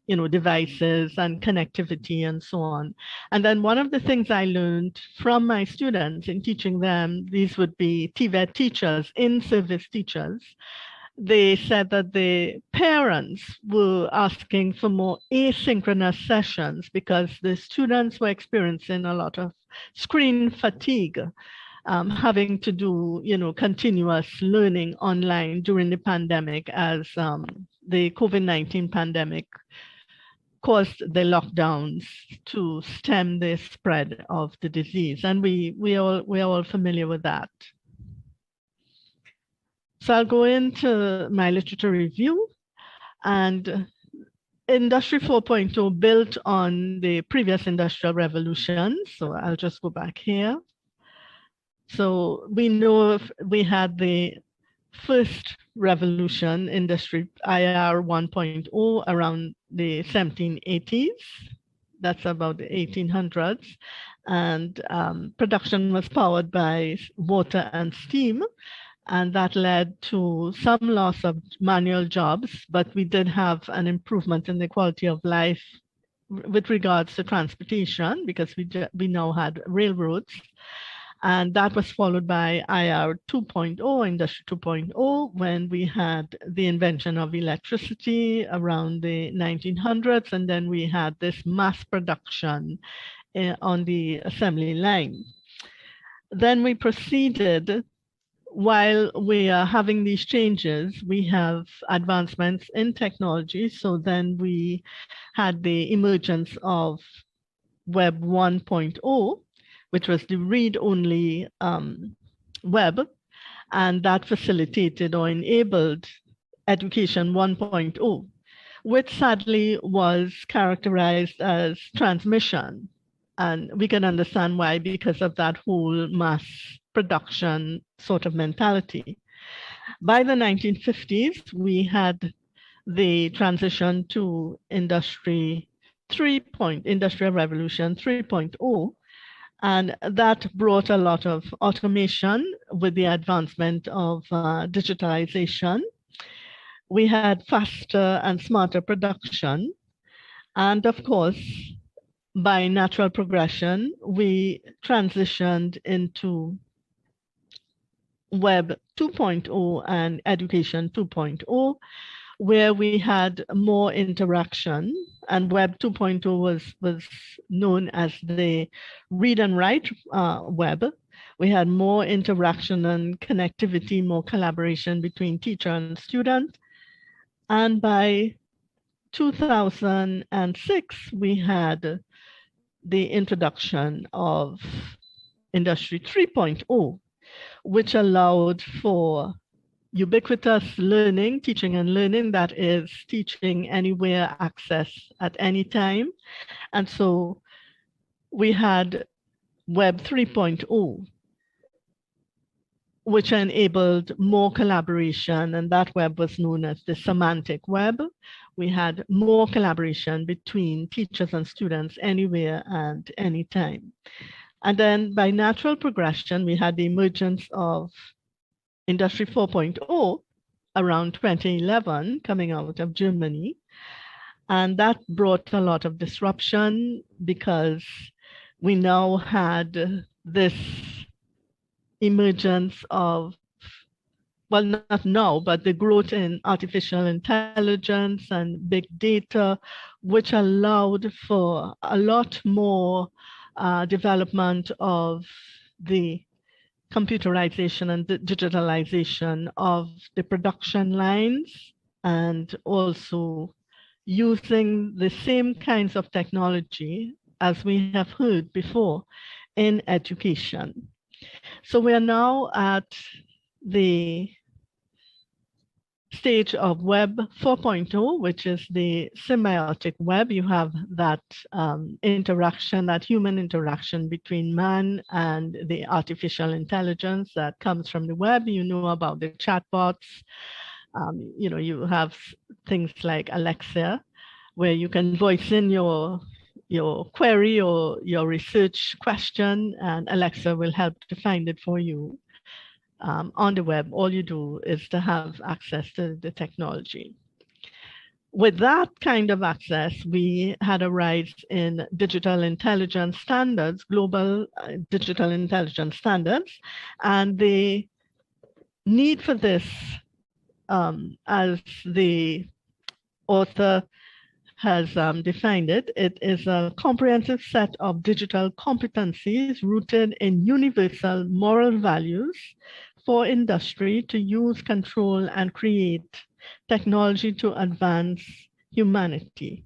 devices and connectivity and so on. And then one of the things I learned from my students in teaching them, these would be TVET teachers, in-service teachers, they said that the parents were asking for more asynchronous sessions because the students were experiencing a lot of screen fatigue, having to do, continuous learning online during the pandemic as the COVID-19 pandemic caused the lockdowns to stem the spread of the disease. And we are all familiar with that. So I'll go into my literature review, and Industry 4.0 built on the previous industrial revolution. So I'll just go back here. So we know we had the first revolution, industry IR 1.0, around the 1780s. That's about the 1800s. And production was powered by water and steam. And that led to some loss of manual jobs, but we did have an improvement in the quality of life with regards to transportation because we now had railroads. And that was followed by IR 2.0, Industry 2.0, when we had the invention of electricity around the 1900s. And then we had this mass production on the assembly line. Then we proceeded. While we are having these changes, we have advancements in technology. So then we had the emergence of Web 1.0, which was the read-only web, and that facilitated or enabled Education 1.0, which sadly was characterized as transmission. And we can understand why, because of that whole mass production sort of mentality. By the 1950s, we had the transition to Industrial Revolution 3.0, and that brought a lot of automation with the advancement of digitalization. We had faster and smarter production, and of course, by natural progression, we transitioned into Web 2.0 and Education 2.0, where we had more interaction. And Web 2.0 was known as the read and write web. We had more interaction and connectivity, more collaboration between teacher and student. And by 2006, we had the introduction of Industry 3.0, which allowed for ubiquitous learning, teaching and learning, that is teaching anywhere, access at any time. And so we had Web 3.0, which enabled more collaboration, and that web was known as the semantic web. We had more collaboration between teachers and students anywhere and anytime. And then by natural progression, we had the emergence of Industry 4.0 around 2011 coming out of Germany. And that brought a lot of disruption because we now had this emergence of, well, not now, but the growth in artificial intelligence and big data, which allowed for a lot more development of the computerization and the digitalization of the production lines, and also using the same kinds of technology as we have heard before in education. So we are now at the stage of Web 4.0, which is the symbiotic web. You have that interaction, that human interaction between man and the artificial intelligence that comes from the web. You know about the chatbots. You have things like Alexa, where you can voice in your query or your research question, and Alexa will help to find it for you. On the web, all you do is to have access to the technology. with that kind of access, we had a rise in digital intelligence standards, global digital intelligence standards, and the need for this, as the author has defined it, it is a comprehensive set of digital competencies rooted in universal moral values for industry to use, control, and create technology to advance humanity.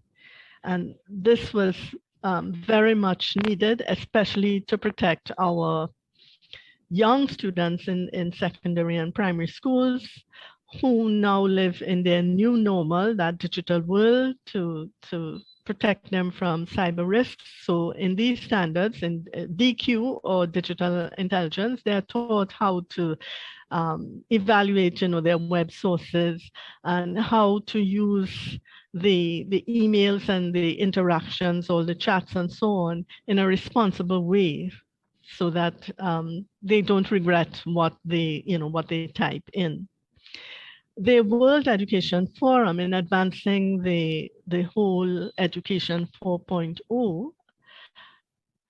And this was very much needed, especially to protect our young students in secondary and primary schools who now live in their new normal, that digital world, to protect them from cyber risks. So in these standards, in DQ or digital intelligence, they're taught how to evaluate, their web sources and how to use the emails and the interactions, all the chats and so on, in a responsible way, so that they don't regret what they type in. The World Education Forum, in advancing the whole Education 4.0,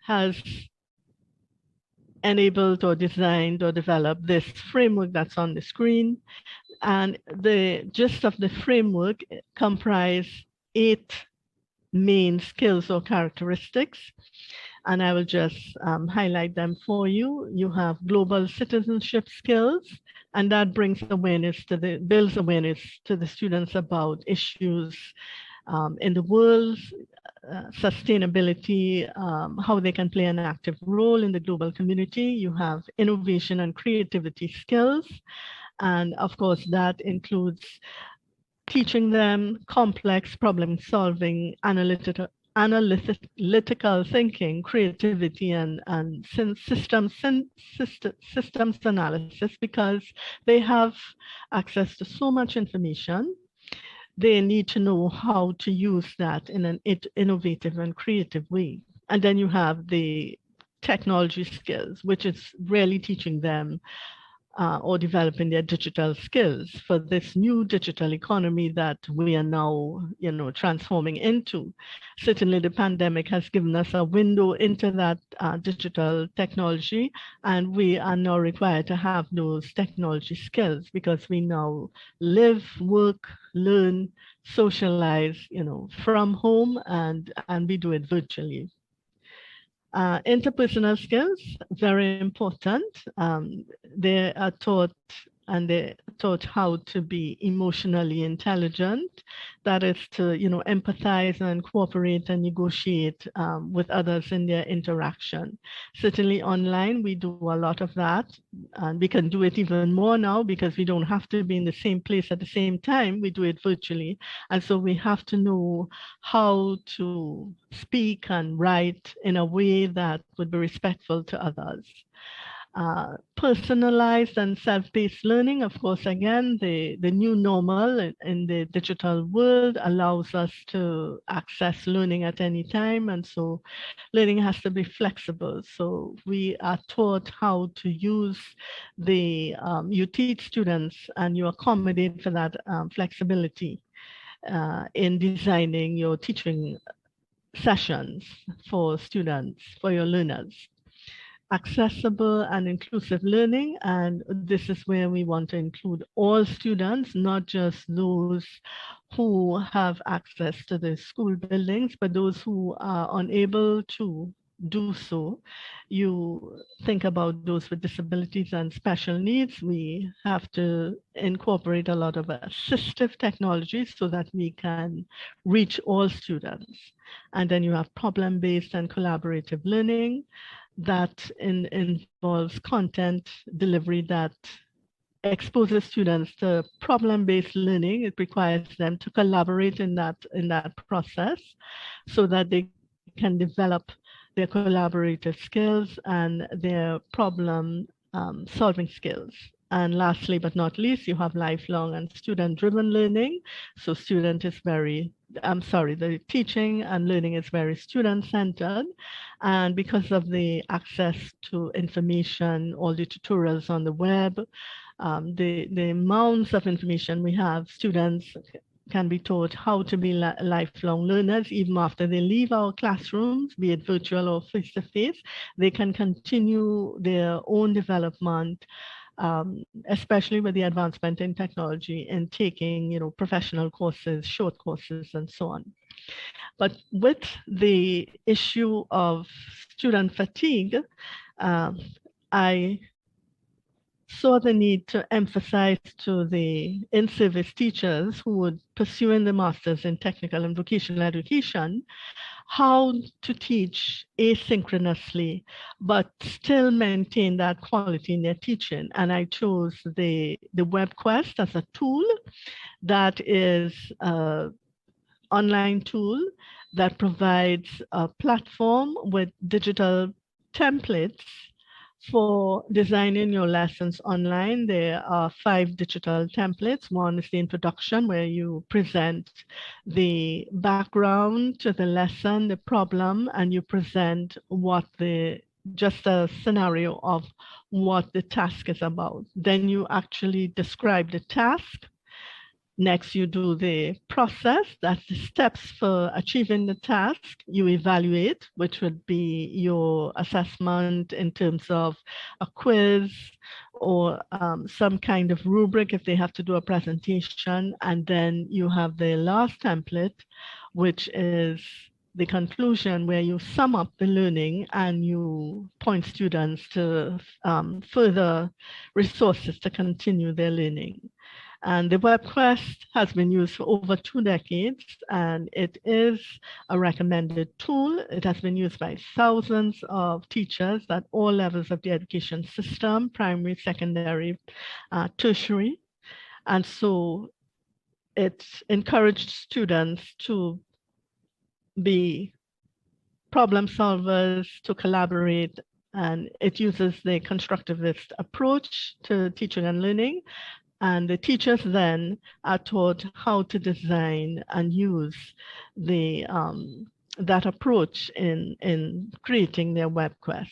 has enabled or designed or developed this framework that's on the screen. And the gist of the framework comprise 8 main skills or characteristics. And I will just highlight them for you. You have global citizenship skills, and that brings awareness builds awareness to the students about issues in the world, sustainability, how they can play an active role in the global community. You have innovation and creativity skills. And of course, that includes teaching them complex problem solving, analytical thinking, creativity, and systems analysis, because they have access to so much information. They need to know how to use that in an innovative and creative way. And then you have the technology skills, which is really teaching them or developing their digital skills for this new digital economy that we are now, transforming into. Certainly, the pandemic has given us a window into that digital technology, and we are now required to have those technology skills because we now live, work, learn, socialize, from home, and we do it virtually. Interpersonal skills, very important. They are taught how to be emotionally intelligent. That is to, empathize and cooperate and negotiate with others in their interaction. Certainly online, we do a lot of that. And we can do it even more now because we don't have to be in the same place at the same time. We do it virtually. And so we have to know how to speak and write in a way that would be respectful to others. Personalized and self-paced learning, of course, again, the new normal in the digital world allows us to access learning at any time. And so learning has to be flexible. So we are taught how to use you teach students and you accommodate for that flexibility in designing your teaching sessions for students, for your learners. Accessible and inclusive learning, and this is where we want to include all students, not just those who have access to the school buildings, but those who are unable to do so. You think about those with disabilities and special needs. We have to incorporate a lot of assistive technologies so that we can reach all students. And then you have problem-based and collaborative learning that involves content delivery that exposes students to problem-based learning. It requires them to collaborate in that process so that they can develop their collaborative skills and their problem solving skills. And lastly, but not least, you have lifelong and student-driven learning. So the teaching and learning is very student-centered. And because of the access to information, all the tutorials on the web, the amounts of information we have, students can be taught how to be lifelong learners even after they leave our classrooms, be it virtual or face-to-face. They can continue their own development, especially with the advancement in technology and taking, professional courses, short courses, and so on. But with the issue of student fatigue, I saw the need to emphasize to the in-service teachers who would pursue in the Masters in Technical and Vocational Education how to teach asynchronously, but still maintain that quality in their teaching. And I chose the WebQuest as a tool that is an online tool that provides a platform with digital templates for designing your lessons online. There are 5 digital templates. One is the introduction, where you present the background to the lesson, the problem, and you present just a scenario of what the task is about. Then you actually describe the task. Next, you do the process, that's the steps for achieving the task. You evaluate, which would be your assessment in terms of a quiz or some kind of rubric if they have to do a presentation. And then you have the last template, which is the conclusion, where you sum up the learning and you point students to further resources to continue their learning. And the WebQuest has been used for over 2 decades, and it is a recommended tool. It has been used by thousands of teachers at all levels of the education system, primary, secondary, tertiary. And so it encouraged students to be problem solvers, to collaborate, and it uses the constructivist approach to teaching and learning. And the teachers then are taught how to design and use that approach in creating their WebQuest.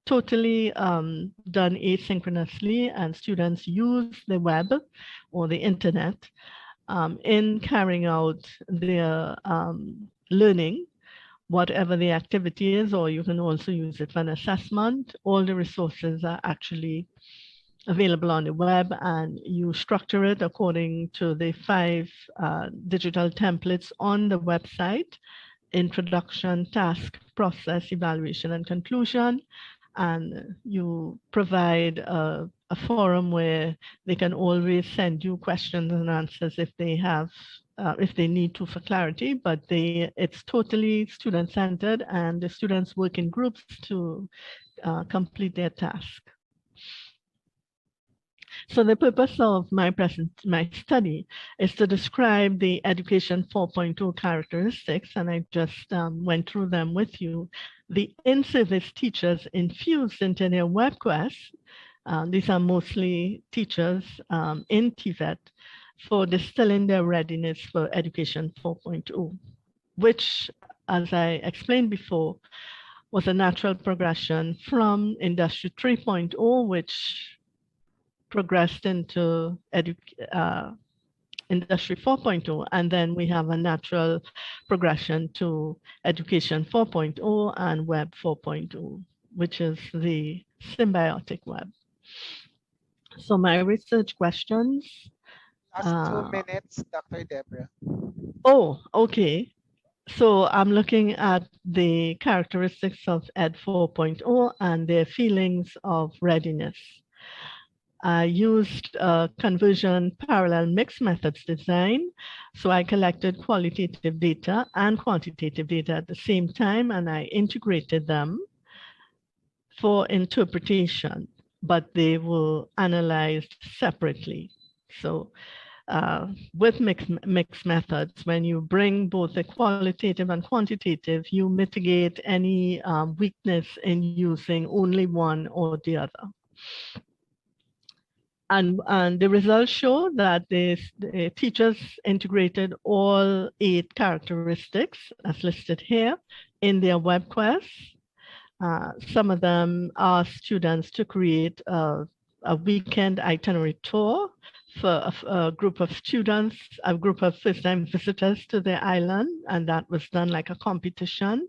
Totally done asynchronously, and students use the web or the internet in carrying out their learning, whatever the activity is, or you can also use it for an assessment. All the resources are actually available on the web, and you structure it according to the 5 digital templates on the website: introduction, task, process, evaluation, and conclusion. And you provide a forum where they can always send you questions and answers if they have, if they need to for clarity, but it's totally student-centered, and the students work in groups to complete their task. So the purpose of my study is to describe the Education 4.0 characteristics, and I just went through them with you. The in-service teachers infused into their WebQuest, these are mostly teachers in TVET, for distilling their readiness for Education 4.0, which, as I explained before, was a natural progression from Industry 3.0, which progressed into Industry 4.0, and then we have a natural progression to Education 4.0 and Web 4.0, which is the Symbiotic Web. So my research questions. Last 2 minutes, Dr. Debra. Oh, okay. So I'm looking at the characteristics of Ed 4.0 and their feelings of readiness. I used conversion parallel mixed methods design. So I collected qualitative data and quantitative data at the same time, and I integrated them for interpretation, but they were analyzed separately. So with mixed methods, when you bring both the qualitative and quantitative, you mitigate any weakness in using only one or the other. And the results show that the teachers integrated all 8 characteristics as listed here in their WebQuest. Some of them asked students to create a weekend itinerary tour for a group of students, a group of first-time visitors to the island, and that was done like a competition.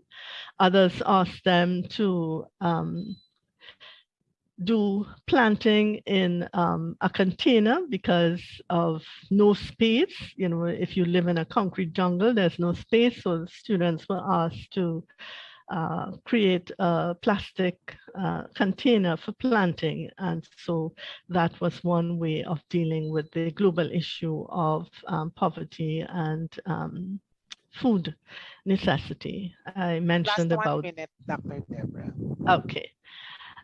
Others asked them to do planting in a container because of no space. You know, if you live in a concrete jungle, there's no space. So the students were asked to create a plastic container for planting. And so that was one way of dealing with the global issue of poverty and food necessity. I mentioned Last 1 about. minute, Dr. Debra. Okay.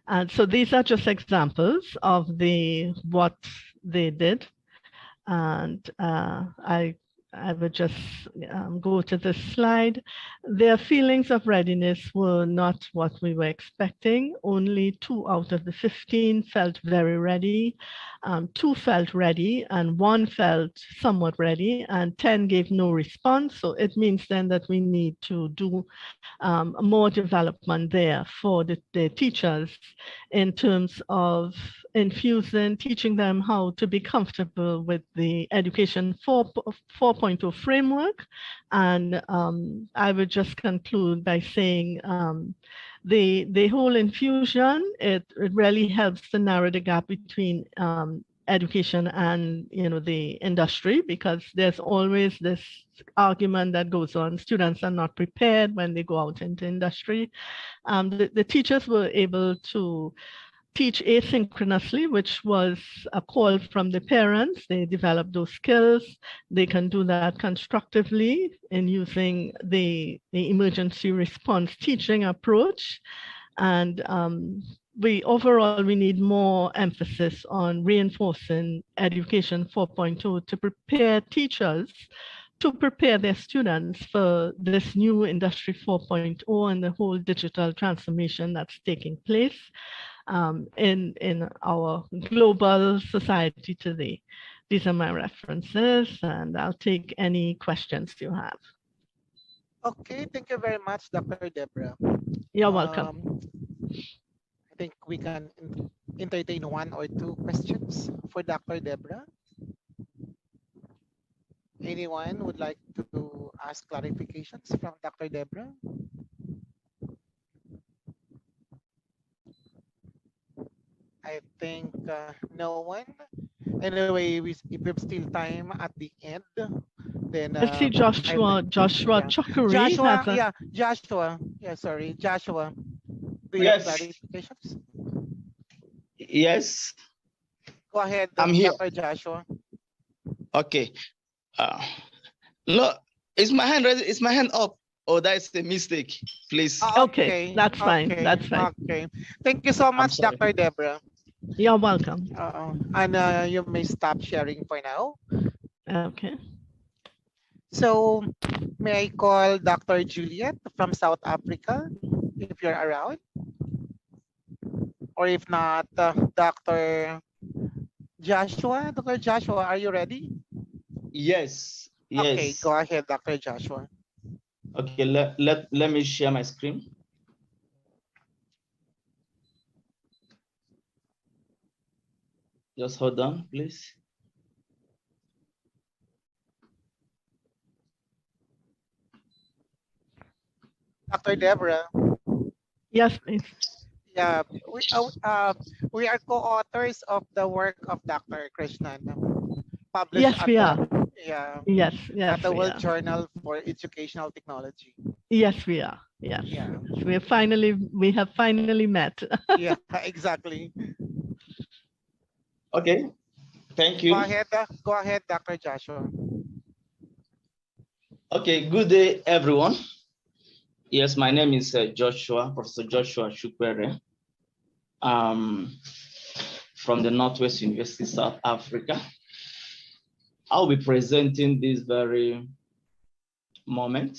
And so these are just examples of what they did. And I would just go to this slide. Their feelings of readiness were not what we were expecting. Only 2 out of the 15 felt very ready. 2 felt ready and 1 felt somewhat ready, and 10 gave no response. So it means then that we need to do more development there for the teachers in terms of teaching them how to be comfortable with the Education 4.0 framework. And I would just conclude by saying the whole infusion, it really helps to narrow the gap between education and the industry, because there's always this argument that goes on. Students are not prepared when they go out into industry. The teachers were able to teach asynchronously, which was a call from the parents. They developed those skills. They can do that constructively in using the emergency response teaching approach. And overall, we need more emphasis on reinforcing Education 4.0 to prepare teachers to prepare their students for this new Industry 4.0 and the whole digital transformation that's taking place in our global society today. These are my references, and I'll take any questions you have. Okay, thank you very much, Dr. Debra. You're welcome. I think we can entertain 1 or 2 questions for Dr. Debra. Anyone would like to ask clarifications from Dr. Debra? I think no one. Anyway, if we have still time at the end, then I see Joshua Chakuri. Joshua. Yeah, sorry, Joshua. Do you Yes. have clarifications? Yes. Go ahead, I'm here. Dr. Joshua. Okay. No, is my hand up? Oh, that's a mistake. Please. Okay, that's fine. Okay. That's fine. Okay. Thank you so much, Dr. Debra. You're welcome. And you may stop sharing for now. Okay. So, may I call Dr. Juliet from South Africa, if you're around? Or if not, Dr. Joshua. Dr. Joshua, are you ready? Yes. Okay, go ahead, Dr. Joshua. Okay, let me share my screen. Just hold on, please. Dr. Debra. Yes, please. Yeah, we are co-authors of the work of Dr. Krishnan, published Yes, we are. Yes, at the World are. Journal for Educational Technology. Yes, we are. Yes. Yeah. We have finally met. Yeah, exactly. Okay. Thank you. Go ahead, Dr. Joshua. Okay, good day, everyone. Yes, my name is Professor Joshua Chukwere, from the Northwest University, South Africa. I'll be presenting this very moment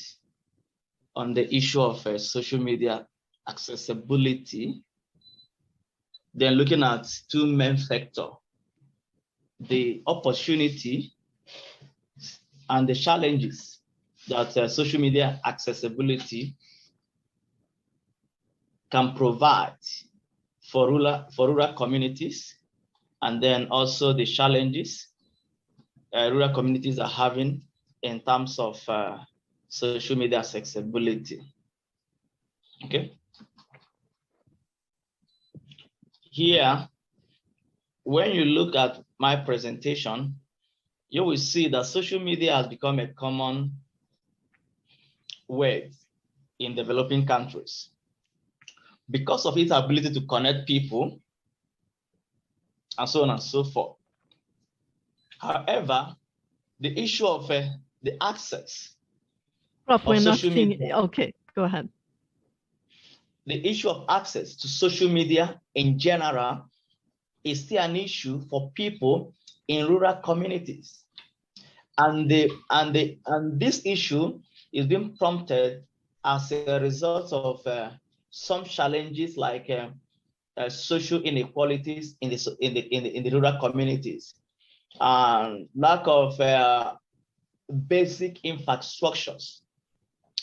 on the issue of social media accessibility, then looking at 2 main factors: the opportunity and the challenges that social media accessibility can provide for rural communities, and then also the challenges rural communities are having in terms of social media accessibility. Okay. Here, when you look at my presentation, you will see that social media has become a common word in developing countries because of its ability to connect people and so on and so forth. However, the issue of the access Prof, we're not social seeing, media, okay, go ahead. the issue of access to social media in general is still an issue for people in rural communities. And this issue is being prompted as a result of some challenges like social inequalities in the rural communities, and lack of basic infrastructures.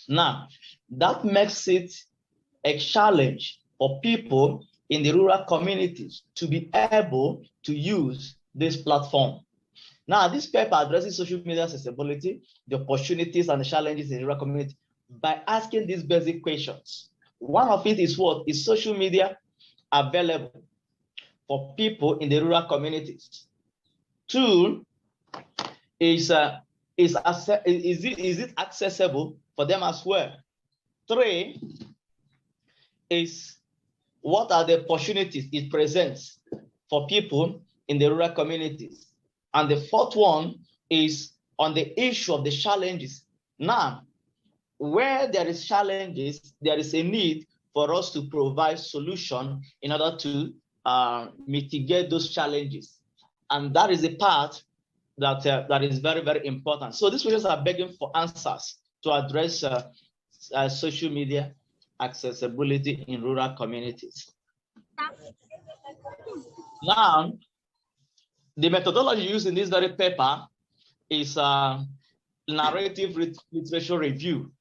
Now, that makes it a challenge for people in the rural communities to be able to use this platform. Now, this paper addresses social media accessibility, the opportunities and the challenges in the rural community by asking these basic questions. One of it is, what is social media available for people in the rural communities? Two, is it accessible for them as well? Three, is what are the opportunities it presents for people in the rural communities? And the fourth one is on the issue of the challenges. Now, where there is challenges, there is a need for us to provide solution in order to mitigate those challenges. And that is a part that is very, very important. So these questions are begging for answers to address social media accessibility in rural communities. Now, the methodology used in this very paper is narrative literature review.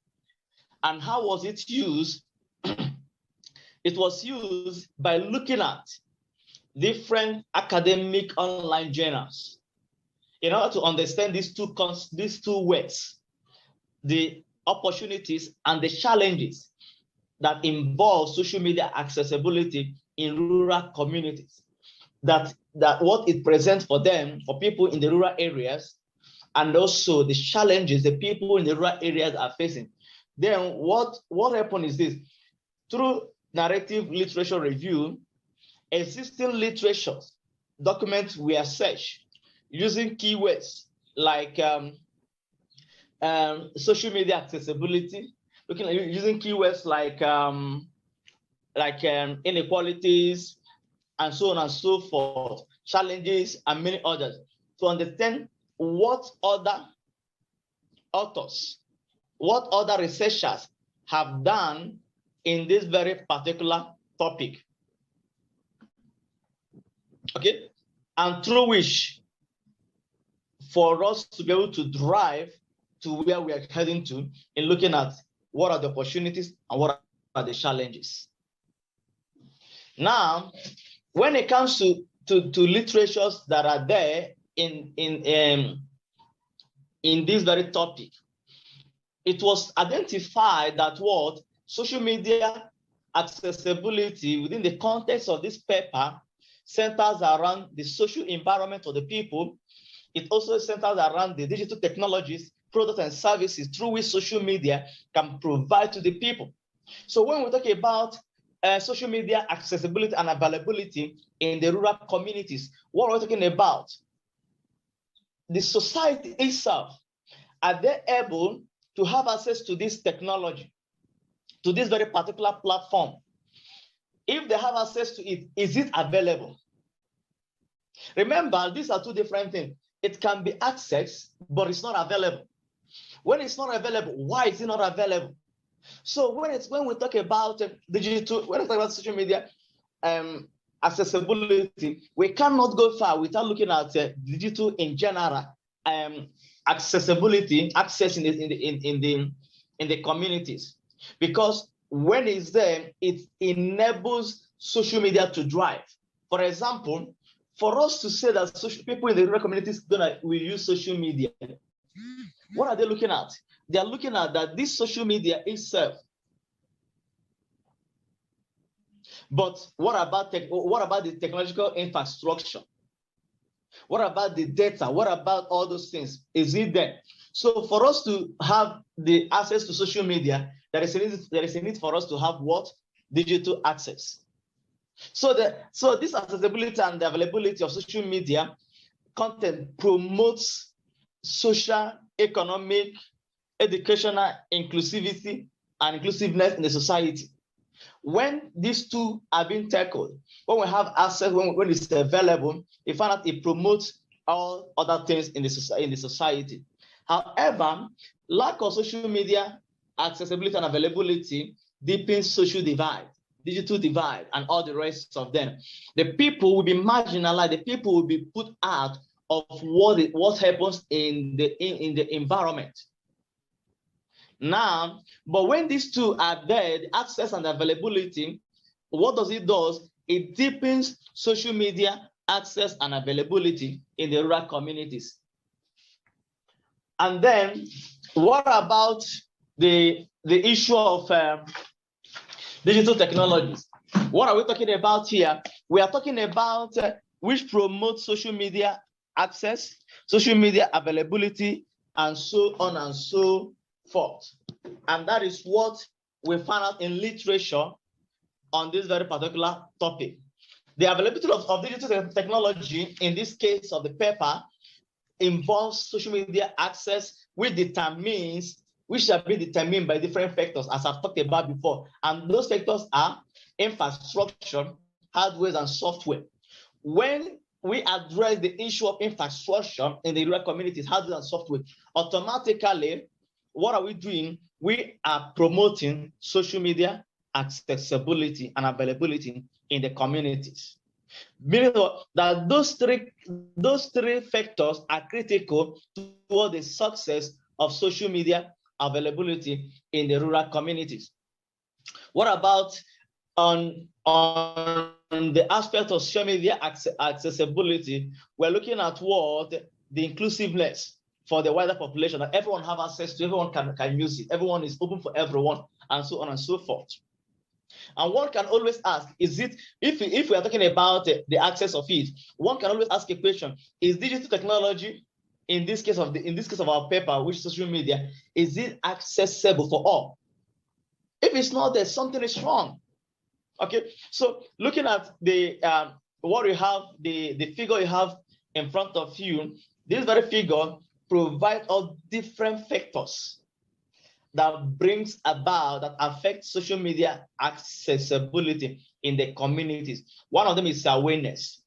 And how was it used? It was used by looking at different academic online journals in order to understand these two words, the opportunities and the challenges that involve social media accessibility in rural communities, that what it presents for them, for people in the rural areas, and also the challenges the people in the rural areas are facing. Then what happened is this: through narrative literature review, existing literature documents were searched using keywords like social media accessibility, looking at using keywords like inequalities and so on and so forth, challenges and many others, to understand what other authors, what other researchers have done in this very particular topic. Okay, and through which, for us to be able to drive to where we are heading to in looking at what are the opportunities and what are the challenges. Now, when it comes to literatures that are there in this very topic, it was identified that what social media accessibility within the context of this paper centers around the social environment of the people. It also centers around the digital technologies, products and services through which social media can provide to the people. So when we talk about social media accessibility and availability in the rural communities, what are we talking about? The society itself, are they able to have access to this technology, to this very particular platform? If they have access to it, is it available? Remember, these are two different things. It can be accessed, but it's not available. When it's not available, why is it not available? So when we talk about digital, when we talk about social media accessibility, we cannot go far without looking at digital in general accessibility, access in the communities, because when it's there, it enables social media to drive. For example, for us to say that people in the rural communities will use social media, what are they looking at? They are looking at that this social media itself. But what about the technological infrastructure? What about the data? What about all those things? Is it there? So for us to have the access to social media, there is a need for us to have what? Digital access. So this accessibility and the availability of social media content promotes social, economic, educational inclusivity and inclusiveness in the society. When these two are being tackled, when we have access, when it's available, we find out it promotes all other things in the society. However, lack of social media accessibility and availability deepens social divide, digital divide, and all the rest of them. The people will be marginalized. The people will be put out of what happens in the environment. Now, but when these two are there, the access and availability, what does it do? It deepens social media access and availability in the rural communities. And then, what about the issue of digital technologies? What are we talking about here? We are talking about which promotes social media access, social media availability, and so on and so forth. And that is what we found out in literature on this very particular topic. The availability of digital technology, in this case of the paper, involves social media access, which shall be determined by different factors, as I've talked about before. And those factors are infrastructure, hardware, and software. When we address the issue of infrastructure in the rural communities, hardware and software, automatically, what are we doing? We are promoting social media accessibility and availability in the communities. Meaning that those three factors are critical toward the success of social media availability in the rural communities. What about on the aspect of social media accessibility? We're looking at what the inclusiveness for the wider population, that everyone have access to, everyone can use it, everyone is open for everyone, and so on and so forth. And one can always ask, is it, if we are talking about the access of it, one can always ask a question: is digital technology, in this case of our paper, which is social media, is it accessible for all? If it's not there, something is wrong. Okay, so looking at the what you have, the figure you have in front of you, this very figure provides all different factors that brings about, that affect social media accessibility in the communities. One of them is awareness.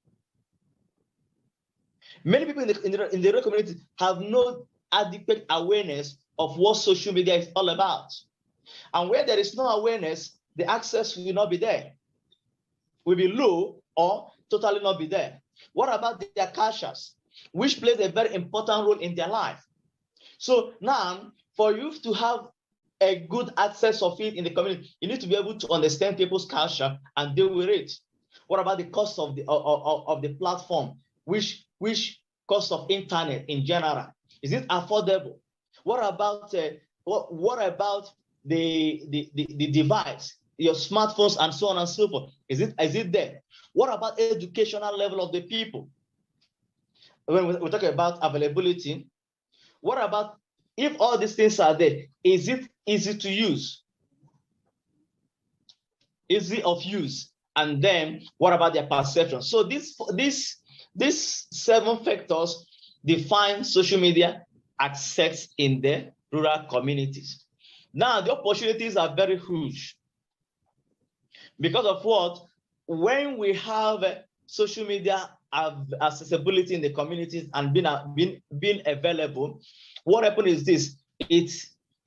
Many people in the rural community have no adequate awareness of what social media is all about. And where there is no awareness, the access will not be there. Will be low or totally not be there. What about their cultures, which plays a very important role in their life? So now, for you to have a good access of it in the community, you need to be able to understand people's culture and deal with it. What about the cost of the platform? Which cost of internet in general? Is it affordable? What about the device, your smartphones, and so on and so forth? Is it there? What about educational level of the people? When we talk about availability, what about, if all these things are there, is it easy to use? Easy of use? And then what about their perception? So these 7 factors define social media access in the rural communities. Now, the opportunities are very huge. Because of what? When we have social media accessibility in the communities and being available, what happens is this: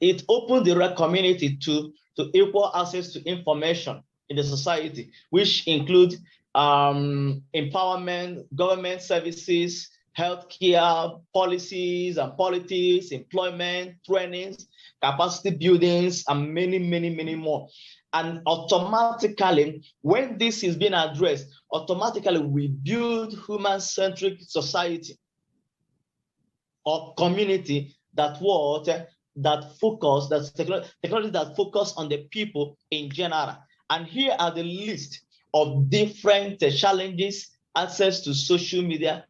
it opens the rural community to equal access to information in the society, which include empowerment, government services, healthcare, policies and politics, employment, trainings, capacity buildings, and many, many, many more. And automatically, when this is being addressed, automatically we build human-centric society or community that focus, that's technology that focus on the people in general. And here are the list of different challenges access to social media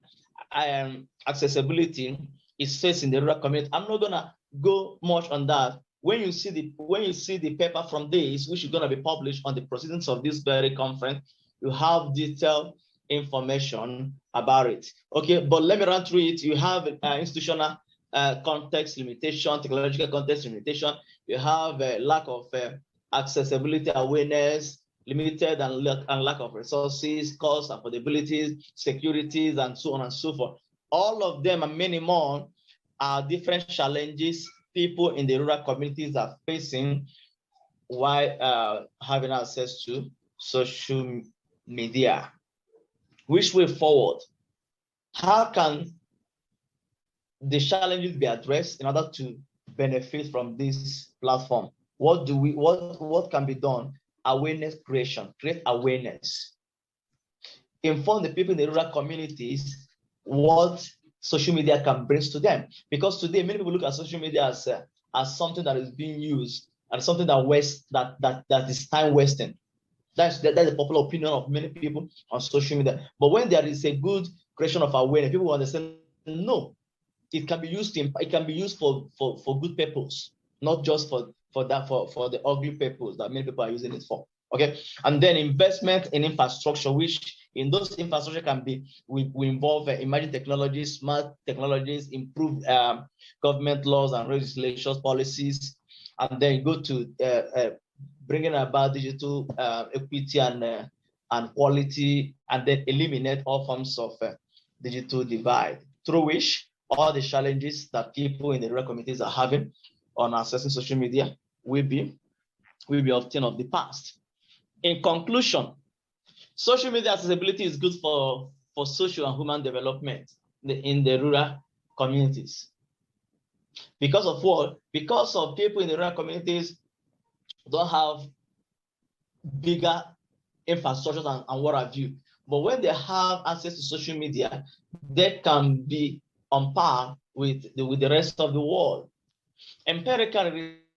accessibility is faced in the rural community. I'm not gonna go much on that. When you see the paper from this, which is gonna be published on the proceedings of this very conference, you have detailed information about it. Okay, but let me run through it. You have institutional context limitation, technological context limitation. You have a lack of accessibility awareness, limited and lack of resources, cost, affordability, securities, and so on and so forth. All of them and many more are different challenges people in the rural communities are facing while having access to social media. Which way forward? How can the challenges be addressed in order to benefit from this platform? What can be done? Awareness creation, create awareness. Inform the people in the rural communities what social media can bring to them. Because today, many people look at social media as something that is being used and something that is time wasting. That's the popular opinion of many people on social media. But when there is a good creation of awareness, people understand, no, it can be used for good purpose, not just for the ugly purpose that many people are using it for. Okay, and then investment in infrastructure, which in those infrastructure can be we involve emerging technologies, smart technologies, improved government laws and legislations, policies, and then go to bringing about digital equity and quality, and then eliminate all forms of digital divide, through which all the challenges that people in the rural communities are having on accessing social media will be obtained of the past. In conclusion, social media accessibility is good for social and human development in the rural communities. Because of what? Because of people in the rural communities don't have bigger infrastructures and what have you. But when they have access to social media, they can be on par with the rest of the world. Empirical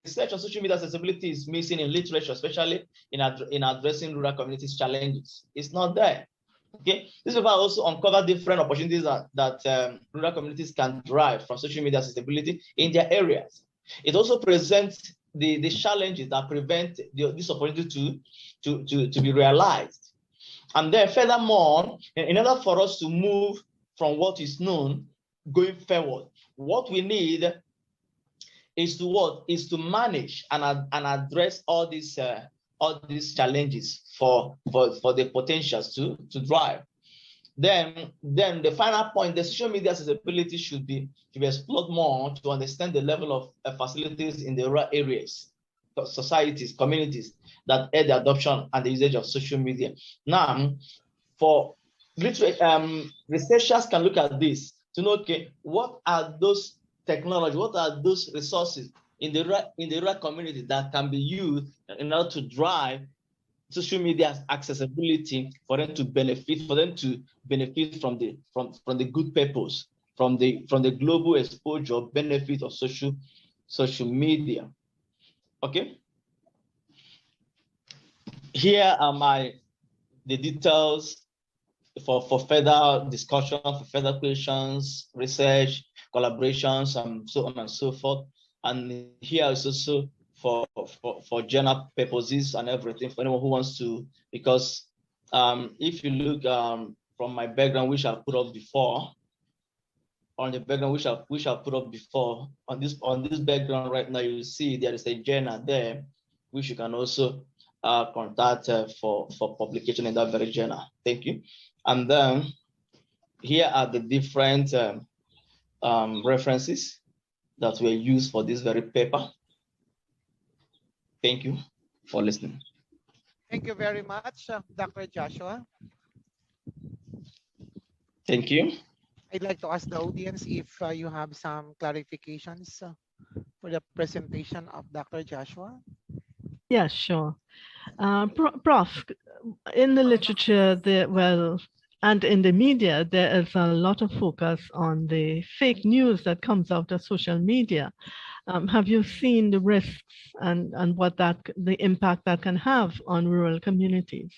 research on social media accessibility is missing in literature, especially in addressing rural communities' challenges. It's not there. Okay, this paper also uncover different opportunities that rural communities can derive from social media accessibility in their areas. It also presents the challenges that prevent this opportunity to be realized. And then furthermore, in order for us to move from what is known going forward, what we need is to manage and address all these challenges for the potentials to drive. Then the final point, the social media accessibility should be explored more to understand the level of facilities in the rural areas, societies, communities that aid the adoption and the usage of social media. Now, for researchers can look at this to know, okay, what are those technology, what are those resources in the rural community that can be used in order to drive social media accessibility for them to benefit from the good purpose, from the global exposure benefit of social media. Okay. Here are the details for further discussion, for further questions, research, collaborations, and so on and so forth. And here is also for journal purposes and everything for anyone who wants to, because if you look from my background, which I put up before, on the background which I put up before, on this background right now, you see there is a journal there, which you can also contact for publication in that very journal. Thank you. And then here are the different references that were used for this very paper. Thank you for listening. Thank you very much, Dr. Joshua. Thank you. I'd like to ask the audience if you have some clarifications for the presentation of Dr. Joshua. Yeah, sure. Prof, in the literature, and in the media, there is a lot of focus on the fake news that comes out of social media. Have you seen the risks and what the impact that can have on rural communities?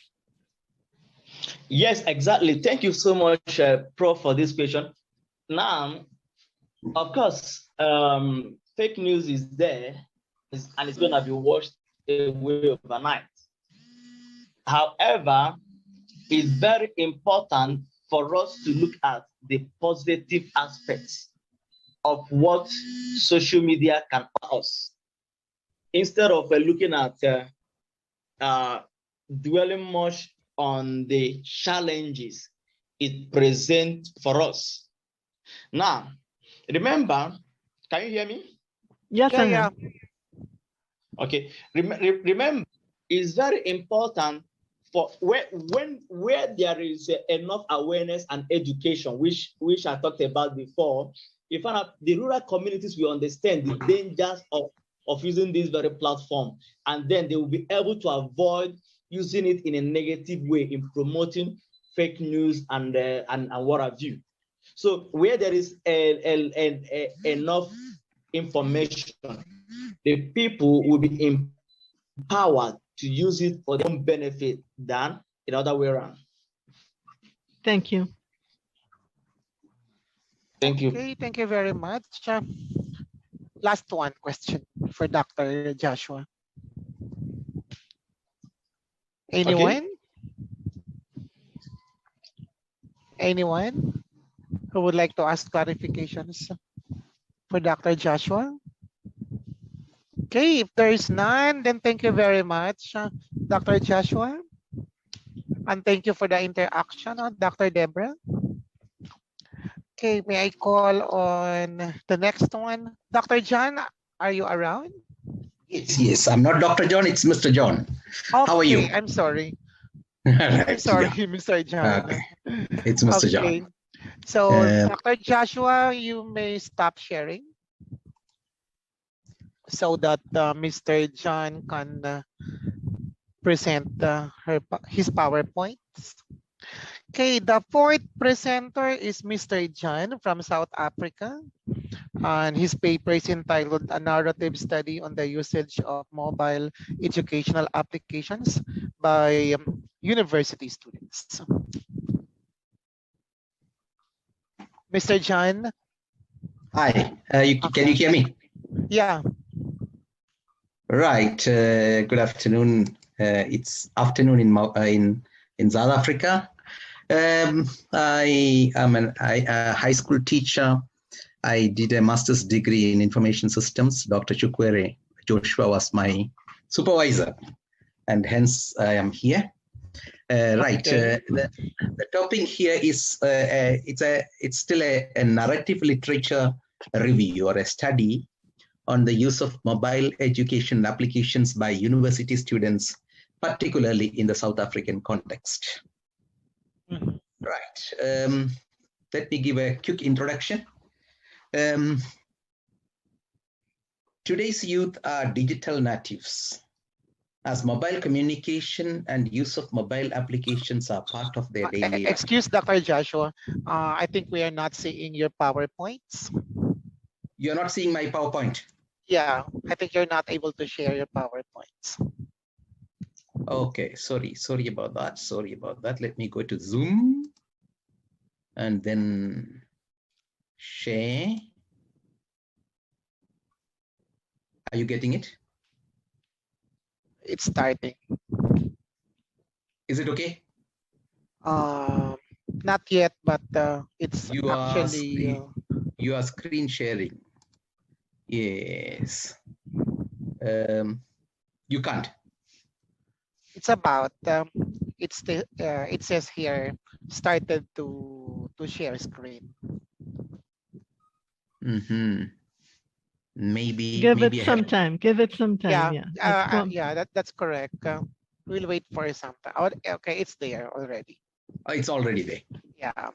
Yes, exactly. Thank you so much, Prof, for this question. Now, of course, fake news is there, and it's going to be washed away overnight. However, it's very important for us to look at the positive aspects of what social media can offer us, instead of looking at dwelling much on the challenges it presents for us. Now, remember, can you hear me? Yes, Yeah. Okay. Remember, it's very important for where there is enough awareness and education, which I talked about before. You find out the rural communities will understand the dangers of using this very platform, and then they will be able to avoid using it in a negative way in promoting fake news and what have you. So where there is enough information, the people will be empowered to use it for their own benefit than the other way around. Thank you. Thank you. Okay, thank you very much. Last one question for Dr. Joshua. Anyone? Okay. Anyone who would like to ask clarifications for Dr. Joshua? Okay, if there is none, then thank you very much, Dr. Joshua. And thank you for the interaction, Dr. Debra. Okay, may I call on the next one? Dr. John, are you around? Yes. I'm not Dr. John, it's Mr. John. Okay, How are you? I'm sorry. Right, I'm sorry, yeah. Mr. John. Okay. It's Mr. Okay. John. So, Dr. Joshua, you may stop sharing so that Mr. John can present his PowerPoints. Okay, the fourth presenter is Mr. John from South Africa. And his paper is entitled A Narrative Study on the Usage of Mobile Educational Applications by University Students. Mr. John? Hi, can you hear me? Yeah. Right, good afternoon. It's afternoon in South Africa. I am a high school teacher. I did a master's degree in information systems. Dr. Chukwere Joshua was my supervisor, and hence I am here. Right, Okay. the topic here is it's still a narrative literature review or a study on the use of mobile education applications by university students, particularly in the South African context. Mm-hmm. Right. Let me give a quick introduction. Today's youth are digital natives, as mobile communication and use of mobile applications are part of their daily life. Excuse Dr. Joshua, I think we are not seeing your PowerPoints. You're not seeing my PowerPoint? Yeah, I think you're not able to share your PowerPoints. Okay, sorry about that. Let me go to Zoom and then share. Are you getting it? It's starting. Is it okay? Not yet, but it's You actually... you are screen sharing. Yes. You can't. It's about it says here started to share screen. Maybe Give it some time. Give it some time. Yeah, that's correct. We'll wait for some time. Oh, okay, it's there already. Oh, it's already there. Yeah.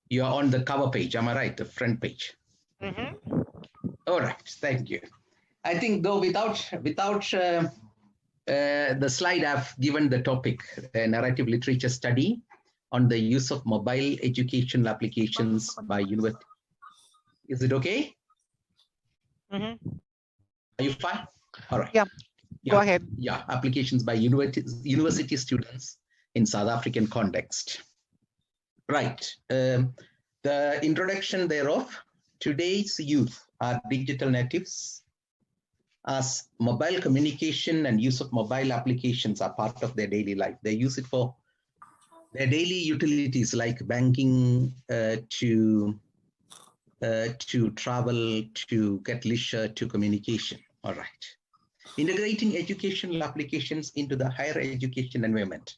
You are on the cover page. Am I right? The front page. Mm-hmm. All right. Thank you. I think though without the slide I've given the topic, narrative literature study on the use of mobile educational applications by university. Is it okay? Mm-hmm. Are you fine? All right. Yeah. Go ahead. Yeah, applications by university students in South African context. Right. The introduction thereof. Today's youth are digital natives, as mobile communication and use of mobile applications are part of their daily life. They use it for their daily utilities like banking, to travel, to get leisure, to communication. All right. Integrating educational applications into the higher education environment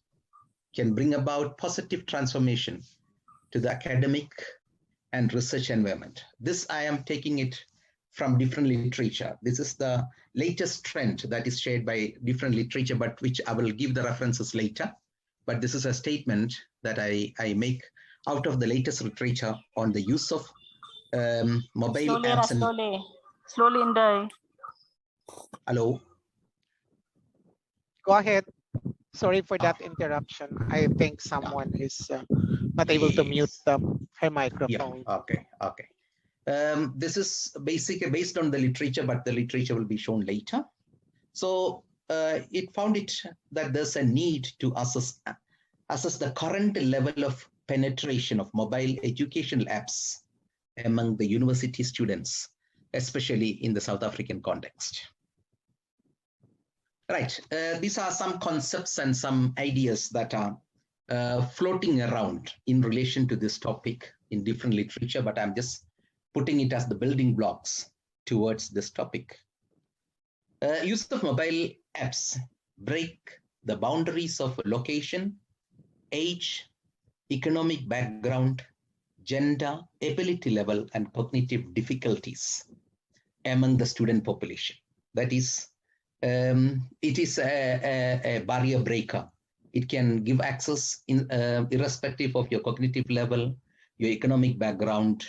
can bring about positive transformation to the academic and research environment. This I am taking it from different literature. This is the latest trend that is shared by different literature, but which I will give the references later. But this is a statement that I make out of the latest literature on the use of mobile apps. Slowly, Inday. Hello. Go ahead. Sorry for that interruption. I think someone is not able to mute her microphone. Yeah. Okay. Okay. This is basically based on the literature, but the literature will be shown later. So it found it that there's a need to assess the current level of penetration of mobile educational apps among the university students, especially in the South African context. Right. These are some concepts and some ideas that are floating around in relation to this topic in different literature, but I'm just putting it as the building blocks towards this topic. Use of mobile apps break the boundaries of location, age, economic background, gender, ability level, and cognitive difficulties among the student population. That is, it is a barrier breaker. It can give access irrespective of your cognitive level, your economic background,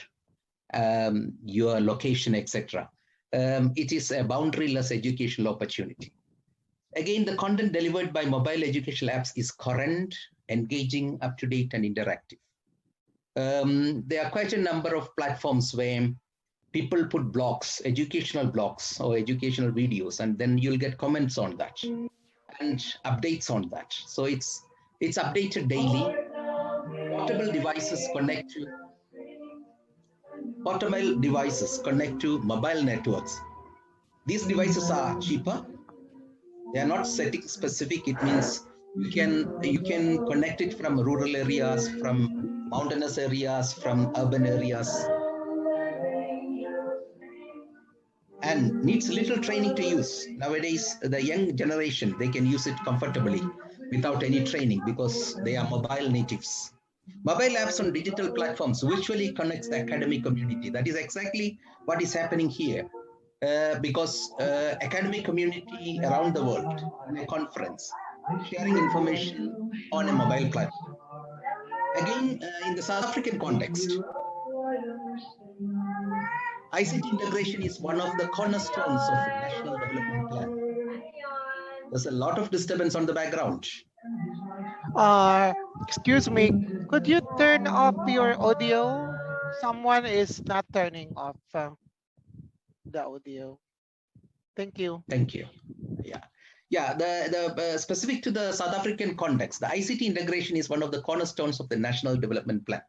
your location, etc. It is a boundaryless educational opportunity. Again, the content delivered by mobile educational apps is current, engaging, up-to-date, and interactive. There are quite a number of platforms where people put blogs, educational blogs or educational videos, and then you'll get comments on that and updates on that. So it's updated daily. Portable devices connect to mobile networks. These devices are cheaper. They are not setting specific. It means you can connect it from rural areas, from mountainous areas, from urban areas, and needs little training to use. Nowadays, the young generation, they can use it comfortably without any training because they are mobile natives. Mobile apps on digital platforms virtually connects the academic community. That is exactly what is happening here. Because academic community around the world in a conference, sharing information on a mobile platform. Again, in the South African context, ICT integration is one of the cornerstones of the National Development Plan. There's a lot of disturbance on the background. Excuse me, could you turn off your audio? Someone is not turning off the audio. Thank you. Thank you. Yeah. The specific to the South African context, the ICT integration is one of the cornerstones of the National Development Plan.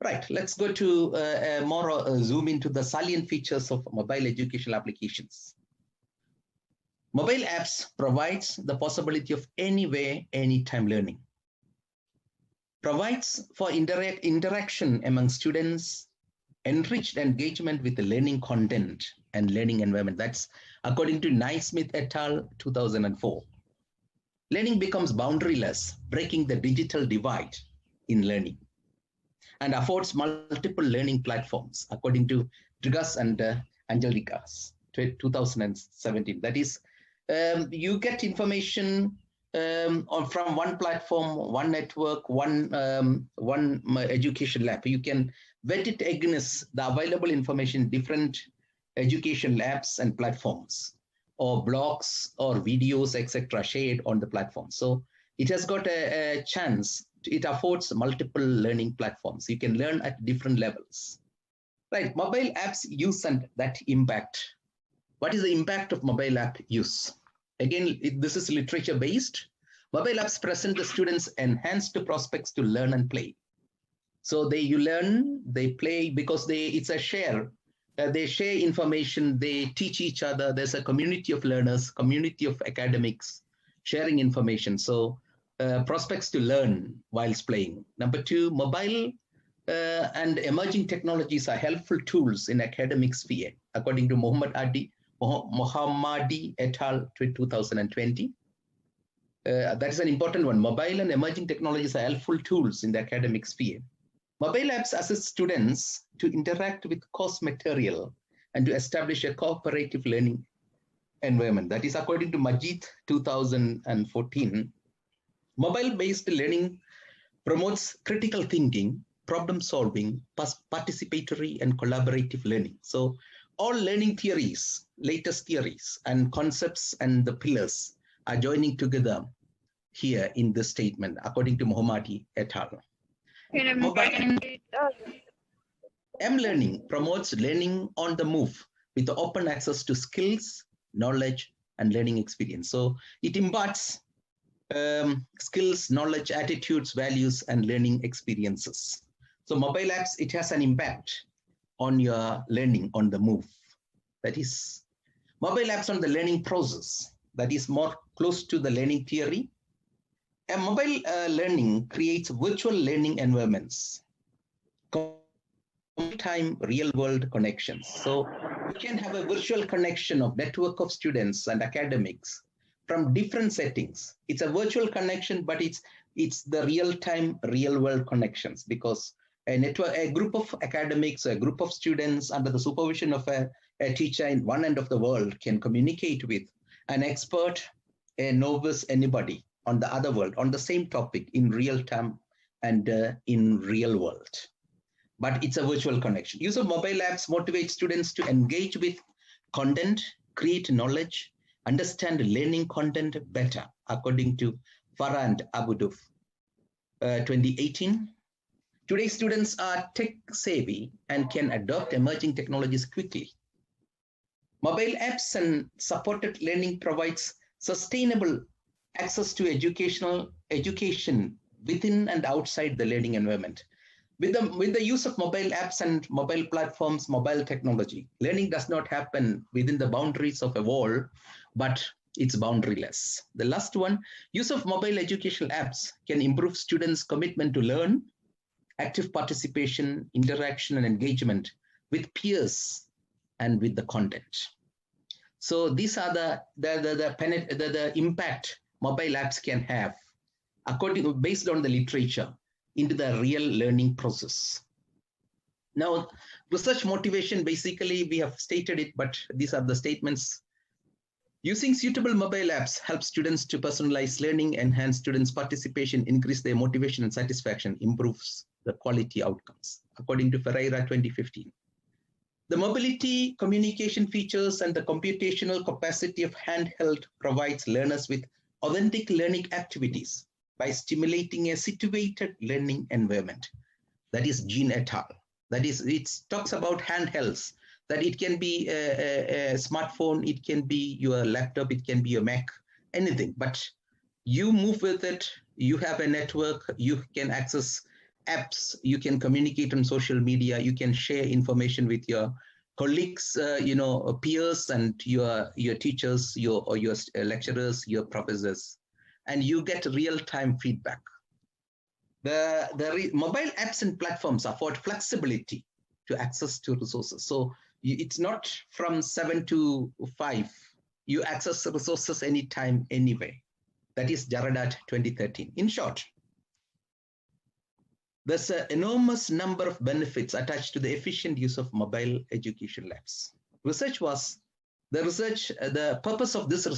Right. Let's go to more zoom into the salient features of mobile educational applications. Mobile apps provides the possibility of anywhere, anytime learning. Provides for interaction among students, enriched engagement with the learning content and learning environment. That's according to Naismith et al. 2004. Learning becomes boundaryless, breaking the digital divide in learning, and affords multiple learning platforms, according to Drigas and Angelicas, 2017. That is, you get information from one platform, one network, one education lab. You can vet it against the available information, different education labs and platforms. or blogs or videos, etc., shared on the platform. So it has got a chance. It affords multiple learning platforms. You can learn at different levels. Right, mobile apps use and that impact. What is the impact of mobile app use? Again, this is literature based. Mobile apps present the students enhanced prospects to learn and play. So you learn, they play because it's a share. They share information, they teach each other. There's a community of learners, community of academics sharing information. So prospects to learn whilst playing. Number two, mobile and emerging technologies are helpful tools in academic sphere, according to Mohammadi et al. 2020. That is an important one. Mobile and emerging technologies are helpful tools in the academic sphere. Mobile apps assist students to interact with course material and to establish a cooperative learning environment. That is according to Majid 2014. Mobile-based learning promotes critical thinking, problem solving, participatory and collaborative learning. So all learning theories, latest theories and concepts and the pillars are joining together here in this statement, according to Mohammadi et al. M-learning promotes learning on the move with open access to skills, knowledge, and learning experience. So it imparts skills, knowledge, attitudes, values, and learning experiences. So mobile apps, it has an impact on your learning on the move. That is, mobile apps on the learning process, that is more close to the learning theory. A mobile learning creates virtual learning environments, time real-world connections. So you can have a virtual connection of network of students and academics from different settings. It's a virtual connection, but it's the real-time, real-world connections, because a group of academics, a group of students under the supervision of a teacher in one end of the world can communicate with an expert, a novice, anybody on the other world on the same topic in real time and in real world. But it's a virtual connection. Use of mobile apps motivates students to engage with content, create knowledge, understand learning content better, according to Farah and Abuduf, 2018. Today's students are tech savvy and can adopt emerging technologies quickly. Mobile apps and supported learning provides sustainable access to education within and outside the learning environment. With the use of mobile apps and mobile platforms, mobile technology, learning does not happen within the boundaries of a wall, but it's boundaryless. The last one, use of mobile educational apps can improve students' commitment to learn, active participation, interaction, and engagement with peers and with the content. So these are the impact mobile apps can have, based on the literature, into the real learning process. Now, research motivation, basically we have stated it, but these are the statements. Using suitable mobile apps helps students to personalize learning, enhance students' participation, increase their motivation and satisfaction, improves the quality outcomes, according to Ferreira 2015. The mobility, communication features, and the computational capacity of handheld provides learners with authentic learning activities by stimulating a situated learning environment. That is Jean et al. That is, it talks about handhelds, that it can be a smartphone, it can be your laptop, it can be your Mac, anything, but you move with it, you have a network, you can access apps, you can communicate on social media, you can share information with your colleagues, peers, and your teachers, your lecturers, your professors, and you get real-time feedback. The mobile apps and platforms afford flexibility to access to resources. So it's not from 7 to 5. You access resources anytime, anyway. That is Jaradat 2013. In short, there's an enormous number of benefits attached to the efficient use of mobile education apps. The purpose of this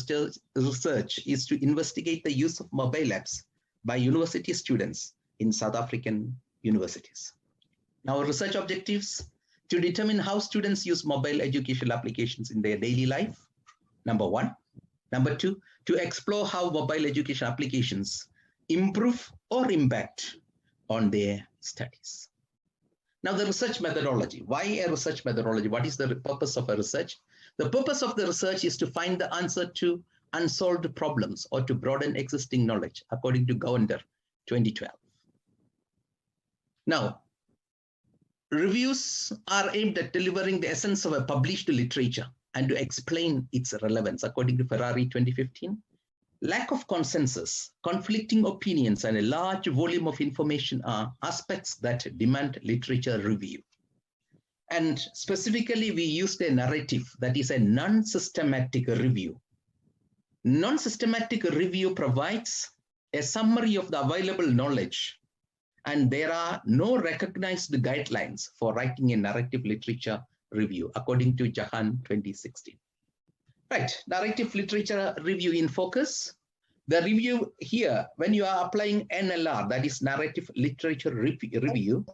research is to investigate the use of mobile apps by university students in South African universities. Now, research objectives: to determine how students use mobile educational applications in their daily life, number one. Number two, to explore how mobile education applications improve or impact on their studies. Now, the research methodology. Why a research methodology? What is the purpose of a research? The purpose of the research is to find the answer to unsolved problems or to broaden existing knowledge, according to Gounder, 2012. Now, reviews are aimed at delivering the essence of a published literature and to explain its relevance, according to Ferrari, 2015. Lack of consensus, conflicting opinions, and a large volume of information are aspects that demand literature review. And specifically, we used a narrative that is a non-systematic review. Non-systematic review provides a summary of the available knowledge, and there are no recognized guidelines for writing a narrative literature review, according to Jahan, 2016. Right, narrative literature review in focus. The review here, when you are applying NLR, that is narrative literature review,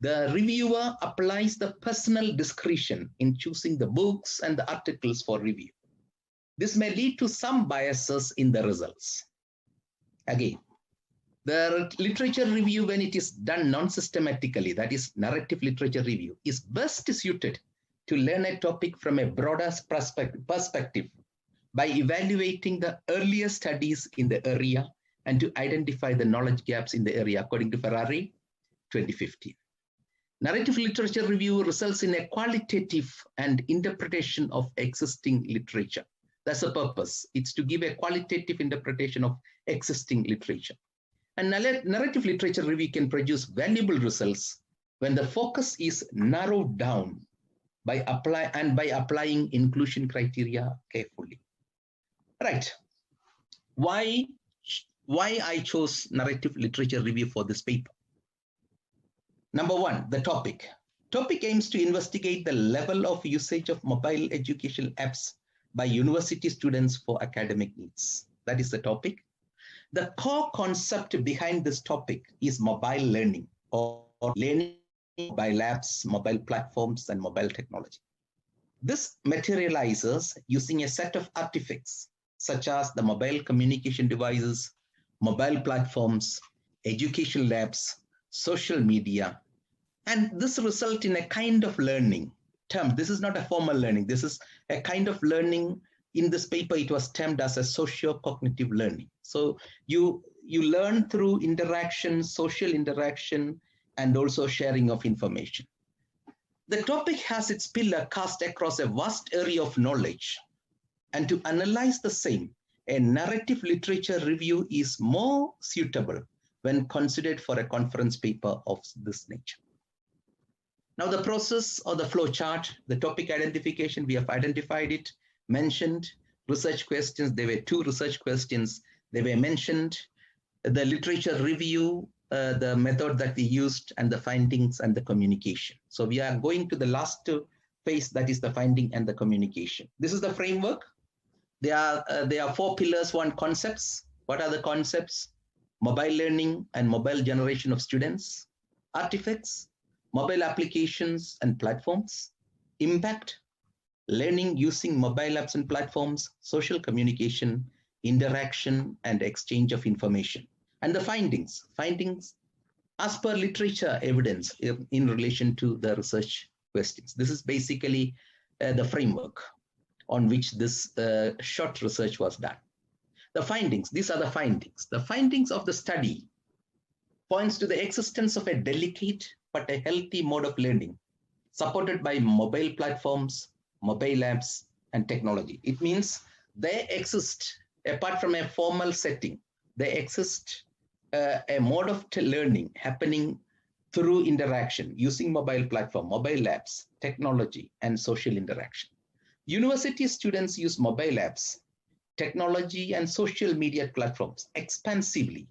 the reviewer applies the personal discretion in choosing the books and the articles for review. This may lead to some biases in the results. Again, the literature review, when it is done non-systematically, that is narrative literature review, is best suited to learn a topic from a broader perspective by evaluating the earlier studies in the area and to identify the knowledge gaps in the area, according to Ferrari, 2015. Narrative literature review results in a qualitative and interpretation of existing literature. That's the purpose. It's to give a qualitative interpretation of existing literature. And narrative literature review can produce valuable results when the focus is narrowed down by applying inclusion criteria carefully. Right. Why I chose narrative literature review for this paper? Number one, the topic. Topic aims to investigate the level of usage of mobile educational apps by university students for academic needs. That is the topic. The core concept behind this topic is mobile learning, or learning by apps, mobile platforms, and mobile technology. This materializes using a set of artifacts such as the mobile communication devices, mobile platforms, educational labs, social media, and this results in a kind of learning term. This is not a formal learning. This is a kind of learning. In this paper, it was termed as a socio-cognitive learning. So you learn through interaction, social interaction, and also sharing of information. The topic has its pillar cast across a vast area of knowledge. And to analyze the same, a narrative literature review is more suitable when considered for a conference paper of this nature. Now the process or the flow chart, the topic identification, we have identified it, mentioned research questions. There were 2 research questions. They were mentioned, the literature review, the method that we used, and the findings and the communication. So we are going to the last phase, that is the finding and the communication. This is the framework. There are 4 pillars, 1 concepts. What are the concepts? Mobile learning and mobile generation of students, artifacts, mobile applications and platforms, impact, learning using mobile apps and platforms, social communication, interaction, and exchange of information. And the findings as per literature evidence in relation to the research questions. This is basically the framework on which this short research was done. The findings, these are the findings. The findings of the study points to the existence of a delicate but a healthy mode of learning supported by mobile platforms, mobile apps, and technology. It means they exist, apart from a formal setting, they exist a mode of learning happening through interaction using mobile platform, mobile apps, technology, and social interaction. University students use mobile apps, technology, and social media platforms expansively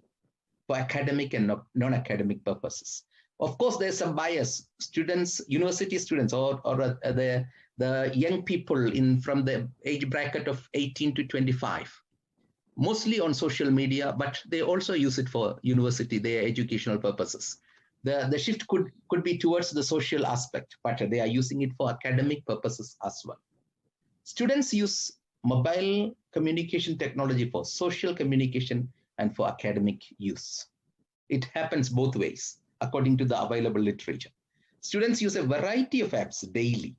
for academic and non-academic purposes. Of course, there's some bias. Students, university students, or the young people from the age bracket of 18 to 25, mostly on social media, but they also use it for university, their educational purposes. The shift could be towards the social aspect, but they are using it for academic purposes as well. Students use mobile communication technology for social communication and for academic use. It happens both ways, according to the available literature. Students use a variety of apps daily,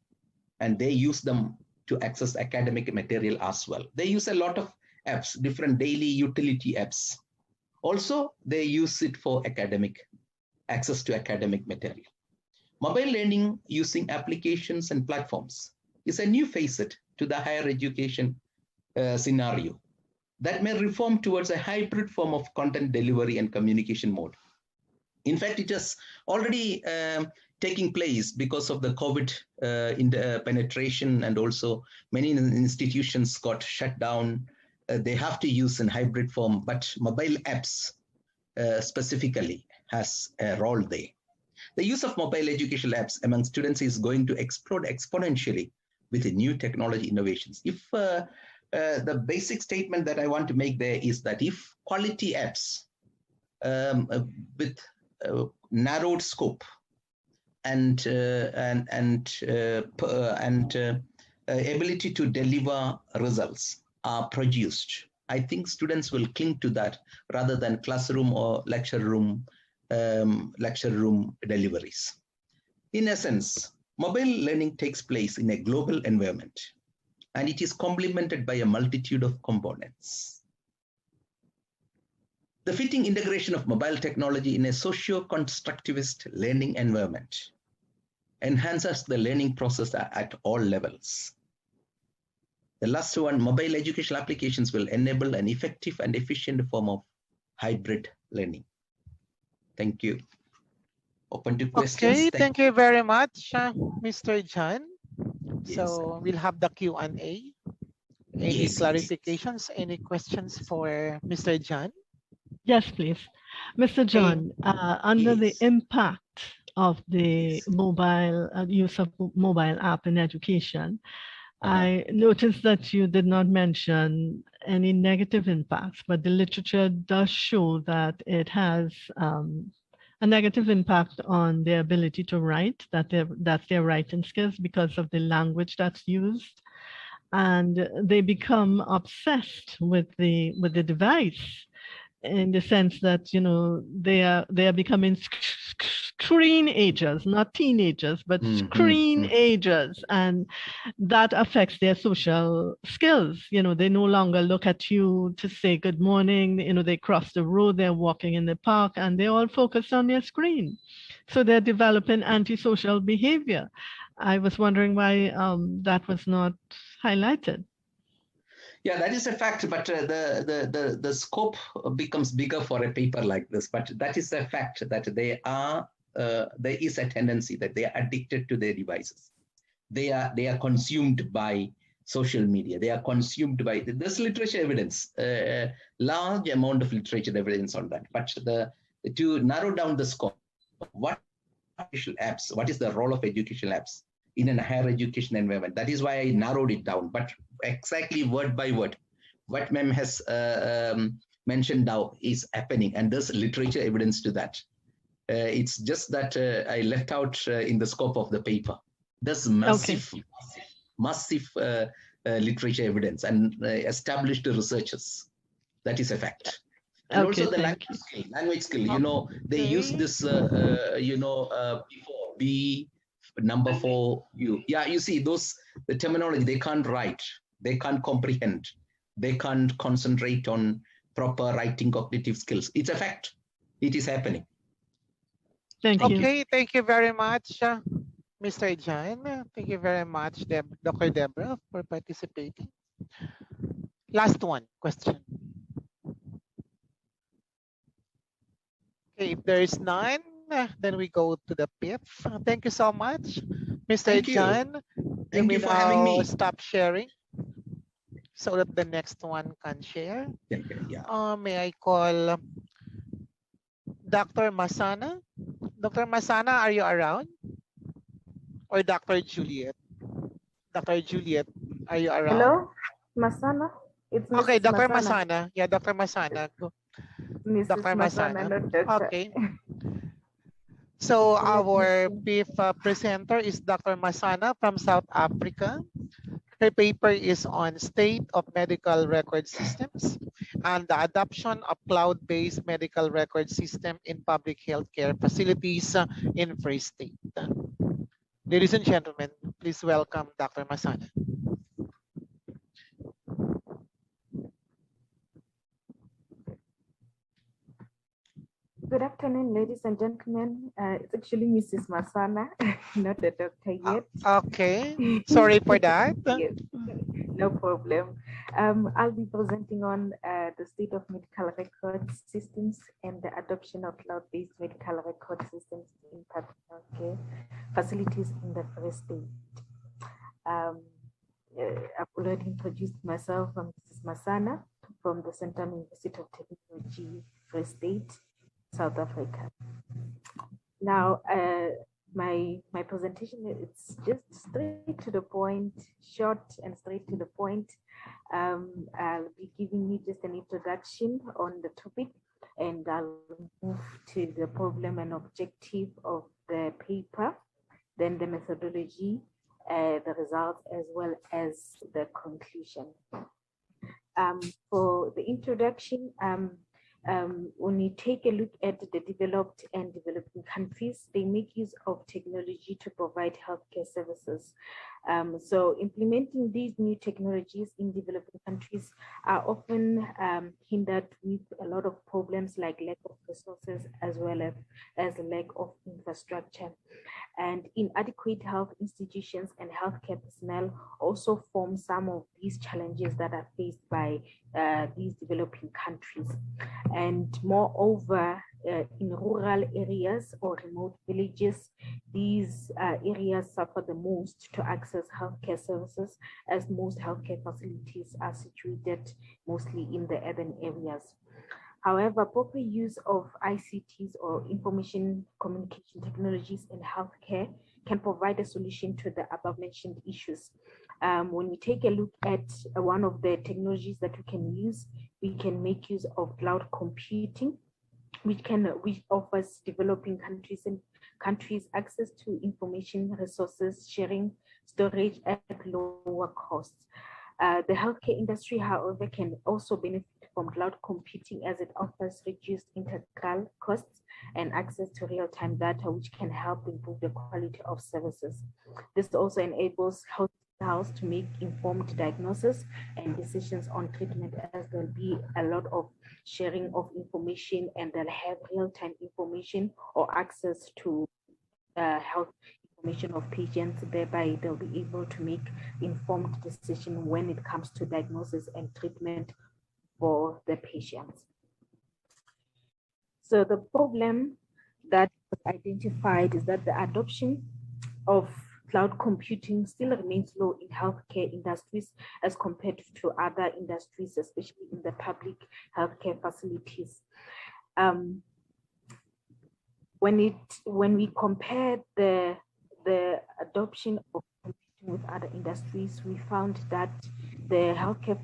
and they use them to access academic material as well. They use a lot of apps, different daily utility apps. Also, they use it for academic access to academic material. Mobile learning using applications and platforms is a new facet to the higher education scenario that may reform towards a hybrid form of content delivery and communication mode. In fact, it is already taking place because of the COVID penetration, and also many institutions got shut down. They have to use in hybrid form, but mobile apps specifically has a role there. The use of mobile educational apps among students is going to explode exponentially with the new technology innovations. If the basic statement that I want to make there is that if quality apps with narrowed scope and ability to deliver results are produced, I think students will cling to that rather than classroom or lecture room deliveries. In essence, mobile learning takes place in a global environment, and it is complemented by a multitude of components. The fitting integration of mobile technology in a socio-constructivist learning environment enhances the learning process at all levels. The last one, mobile educational applications will enable an effective and efficient form of hybrid learning. Thank you. Open to questions. Okay, thank you very much, Mr. John. Yes. So we'll have the Q&A. Any clarifications, any questions for Mr. John? Yes, please. Mr. John, under the impact of the mobile use of mobile app in education, I noticed that you did not mention any negative impacts, but the literature does show that it has a negative impact on their ability to write, that's their writing skills because of the language that's used. And they become obsessed with the device, in the sense that, you know, they are becoming screenagers, not teenagers, but screenagers, and that affects their social skills. You know, they no longer look at you to say good morning. You know, they cross the road, they're walking in the park, and they're all focused on their screen. So they're developing antisocial behavior. I was wondering why that was not highlighted. Yeah, that is a fact, but the scope becomes bigger for a paper like this. But that is a fact that there is a tendency that they are addicted to their devices. They are consumed by social media. They are consumed by this literature evidence, large amount of literature evidence on that. But to narrow down the scope, what apps? What is the role of educational apps in a higher education environment? That is why I narrowed it down. But exactly word by word, what ma'am has mentioned now is happening, and there's literature evidence to that. It's just that I left out in the scope of the paper. There's massive literature evidence and established researchers. That is a fact. And also the language skill. You know, they use this. Before B number 4. You see those the terminology. They can't write. They can't comprehend. They can't concentrate on proper writing cognitive skills. It's a fact. It is happening. Thank you. Okay, thank you very much, Mr. John. Thank you very much, Dr. Debra, for participating. Last one, question. Okay, if there is none, then we go to the fifth. Thank you so much, Mr. John. Thank you for having me. Stop sharing so that the next one can share. Yeah. May I call Dr. Masana? Dr. Masana, are you around? Or Dr. Juliet? Dr. Juliet, are you around? Hello, Masana. It's Mrs. Okay, Dr. Masana. Yeah, Dr. Masana. Mrs. Dr. Masana. Masana. Okay. So our fifth presenter is Dr. Masana from South Africa. Her paper is on state of medical record systems and the adoption of cloud-based medical record system in public healthcare facilities in Free State. Ladies and gentlemen, please welcome Dr. Masana. Good afternoon, ladies and gentlemen. It's actually Mrs. Masana, not the doctor yet. Okay, sorry for that. Yes, no problem. I'll be presenting on the state of medical record systems and the adoption of cloud-based medical record systems in public healthcare facilities in the Free State. I've already introduced myself. I'm Mrs. Masana from the Central University of Technology, Free State, South Africa. Now, my presentation, it's just straight to the point, short and straight to the point. I'll be giving you just an introduction on the topic, and I'll move to the problem and objective of the paper, then the methodology, the results, as well as the conclusion. For the introduction, when you take a look at the developed and developing countries, they make use of technology to provide healthcare services. So implementing these new technologies in developing countries are often hindered with a lot of problems like lack of resources as well as lack of infrastructure. And inadequate health institutions and healthcare personnel also form some of these challenges that are faced by these developing countries. And moreover, in rural areas or remote villages, these areas suffer the most to access healthcare services, as most healthcare facilities are situated mostly in the urban areas. However, proper use of ICTs or information communication technologies in healthcare can provide a solution to the above-mentioned issues. When we take a look at one of the technologies that we can use, we can make use of cloud computing, which offers developing countries access to information resources, sharing, storage at lower costs. The healthcare industry, however, can also benefit from cloud computing as it offers reduced integral costs and access to real-time data, which can help improve the quality of services. This also enables hospitals to make informed diagnosis and decisions on treatment, as there'll be a lot of sharing of information and they'll have real-time information or access to health information of patients. Thereby they'll be able to make informed decision when it comes to diagnosis and treatment for the patients. So the problem that was identified is that the adoption of cloud computing still remains low in healthcare industries as compared to other industries, especially in the public healthcare facilities. When we compare the adoption of computing with other industries, we found that the healthcare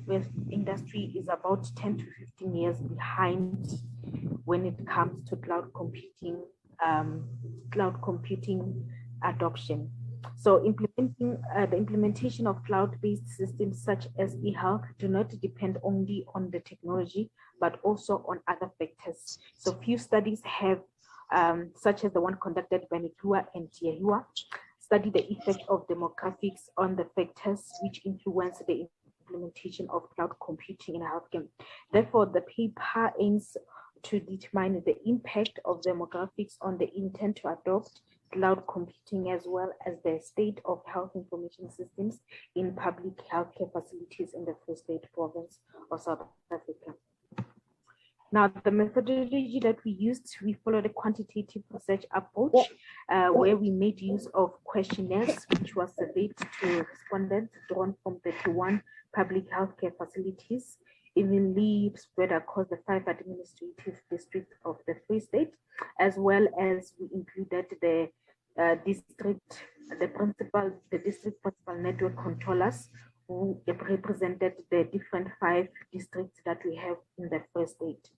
industry is about 10 to 15 years behind when it comes to cloud computing adoption. So the implementation of cloud-based systems such as eHealth do not depend only on the technology, but also on other factors. So few studies have, such as the one conducted by Nikua and Tiahua, study the effect of demographics on the factors which influence the implementation of cloud computing in healthcare. Therefore, the paper aims to determine the impact of demographics on the intent to adopt cloud computing, as well as the state of health information systems in public healthcare facilities in the Free State province of South Africa. Now, the methodology that we used, we followed a quantitative research approach where we made use of questionnaires, which was surveyed to respondents drawn from 31 public healthcare facilities, evenly spread across the 5 administrative districts of the Free State, as well as we included the district principal network controllers who represented the different 5 districts that we have in the Free State.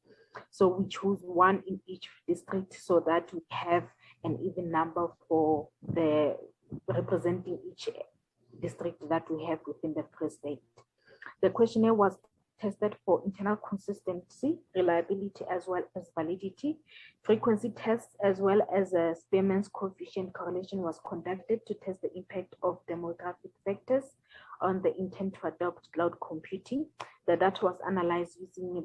So we chose one in each district so that we have an even number for the representing district that we have within the Free State. The questionnaire was tested for internal consistency, reliability, as well as validity. Frequency tests as well as a Spearman's coefficient correlation was conducted to test the impact of demographic factors on the intent to adopt cloud computing. The data was analyzed using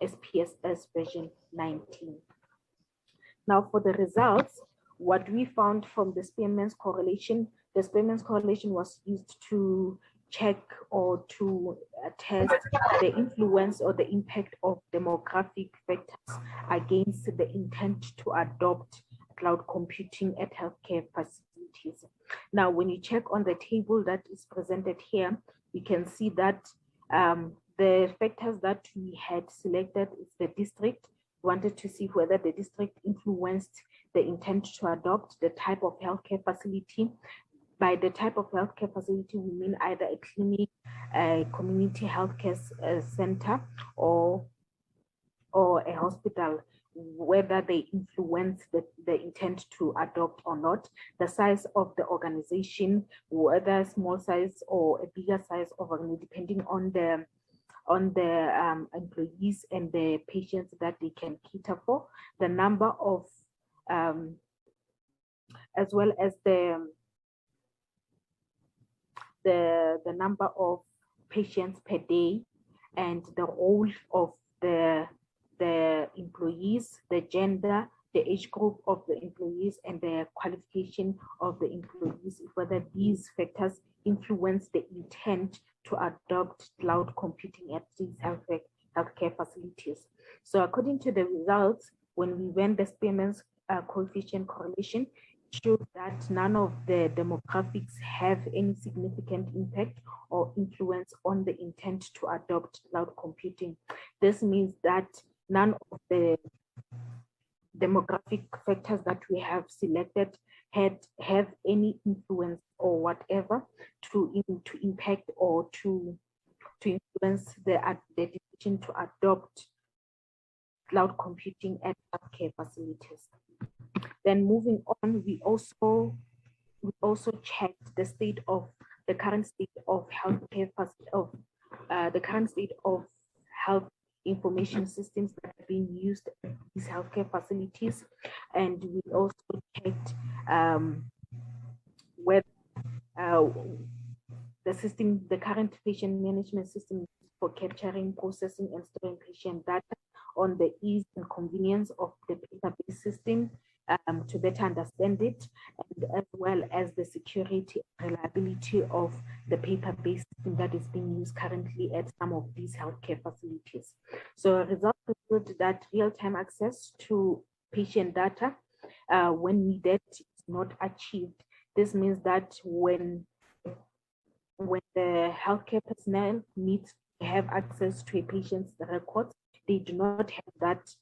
SPSS version 19. Now for the results, what we found from the Spearman's correlation was used to check or to test the influence or the impact of demographic factors against the intent to adopt cloud computing at healthcare facilities. Now, when you check on the table that is presented here, you can see that the factors that we had selected is the district. We wanted to see whether the district influenced the intent to adopt, the type of healthcare facility. By the type of healthcare facility, we mean either a clinic, a community healthcare center, or a hospital, whether they influence the intent to adopt or not, the size of the organization, whether a small size or a bigger size of organization, depending on the employees and the patients that they can cater for, the number of, as well as the number of patients per day, and the role of the employees, the gender, the age group of the employees, and the qualification of the employees, whether these factors influence the intent to adopt cloud computing at these healthcare facilities. So according to the results, when we ran the Spearman's coefficient correlation, showed that none of the demographics have any significant impact or influence on the intent to adopt cloud computing. This means that none of the demographic factors that we have selected have any influence or whatever to impact or to influence the decision to adopt cloud computing at healthcare facilities. Then moving on, we also checked the current state of healthcare the current state of health information systems that are being used at these healthcare facilities, and we also checked whether the current patient management system for capturing, processing, and storing patient data on the ease and convenience of the paper-based system to better understand it, and as well as the security and reliability of the paper-based system that is being used currently at some of these healthcare facilities. So a result revealed that real-time access to patient data when needed is not achieved. This means that when the healthcare personnel needs to have access to a patient's records, they do not have that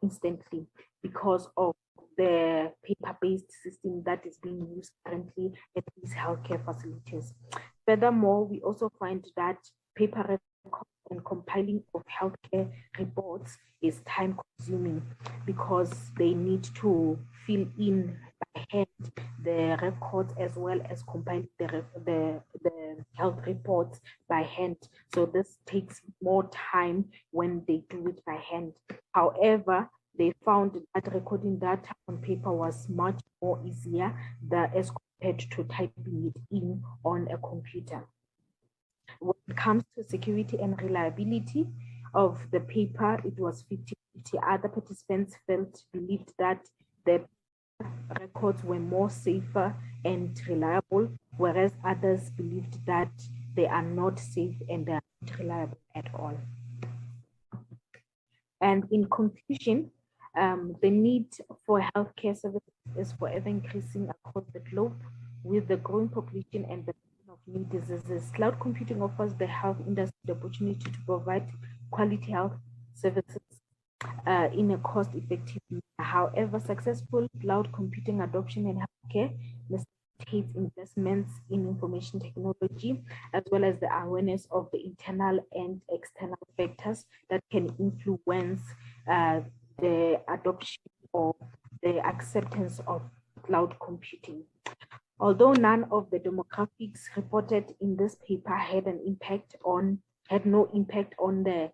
instantly because of the paper-based system that is being used currently at these healthcare facilities. Furthermore, we also find that paper records and compiling of healthcare reports is time-consuming because they need to fill in by hand the records as well as compile the health reports by hand. So this takes more time when they do it by hand. However, they found that recording data on paper was much more easier as compared to typing it in on a computer. When it comes to security and reliability of the paper, it was 50-50. Other participants believed that the records were more safer and reliable, whereas others believed that they are not safe and they are not reliable at all. And in conclusion, the need for healthcare services is forever increasing across the globe with the growing population and the of new diseases. Cloud computing offers the health industry the opportunity to provide quality health services in a cost-effective manner. However, successful cloud computing adoption in healthcare necessitates investments in information technology, as well as the awareness of the internal and external factors that can influence the adoption or the acceptance of cloud computing. Although none of the demographics reported in this paper had no impact on the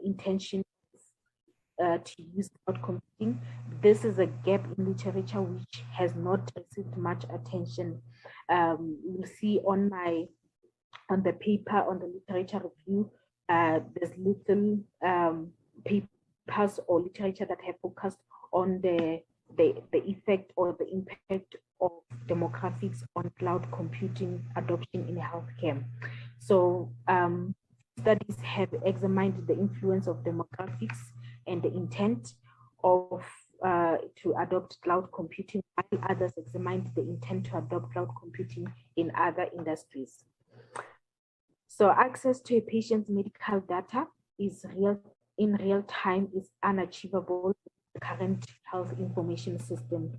intention to use cloud computing, this is a gap in literature which has not received much attention. You'll see on the paper, on the literature review, there's little papers or literature that have focused on the effect or the impact of demographics on cloud computing adoption in healthcare. So studies have examined the influence of demographics and the intent of to adopt cloud computing, while others examined the intent to adopt cloud computing in other industries. So access to a patient's medical data in real time is unachievable with the current health information system.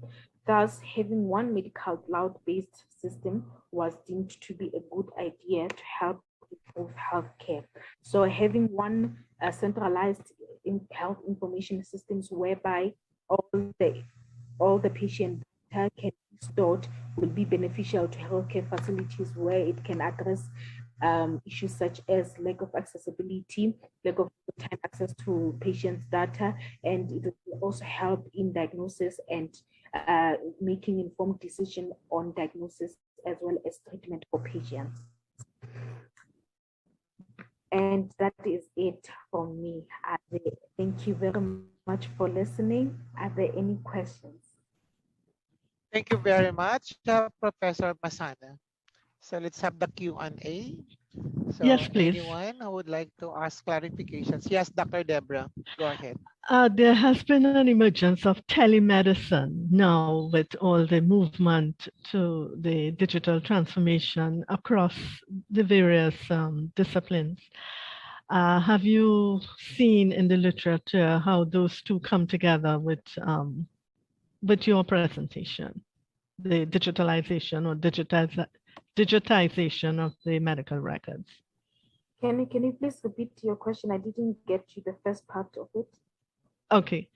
Thus, having one medical cloud-based system was deemed to be a good idea to help improve healthcare. So having one centralized health information systems whereby all the patient data can be stored will be beneficial to healthcare facilities, where it can address issues such as lack of accessibility, lack of time access to patients' data, and it will also help in diagnosis and making informed decision on diagnosis as well as treatment for patients. And that is it from me. Thank you very much for listening. Are there any questions? Thank you very much, Professor Masana. So let's have the Q&A. So Yes, please. anyone who would like to ask clarifications? Yes, Dr. Debra, go ahead. There has been an emergence of telemedicine now with all the movement to the digital transformation across the various disciplines. Have you seen in the literature how those two come together with your presentation, the digitalization or digitization of the medical records? Can you please repeat your question? I didn't get you the first part of it. Okay,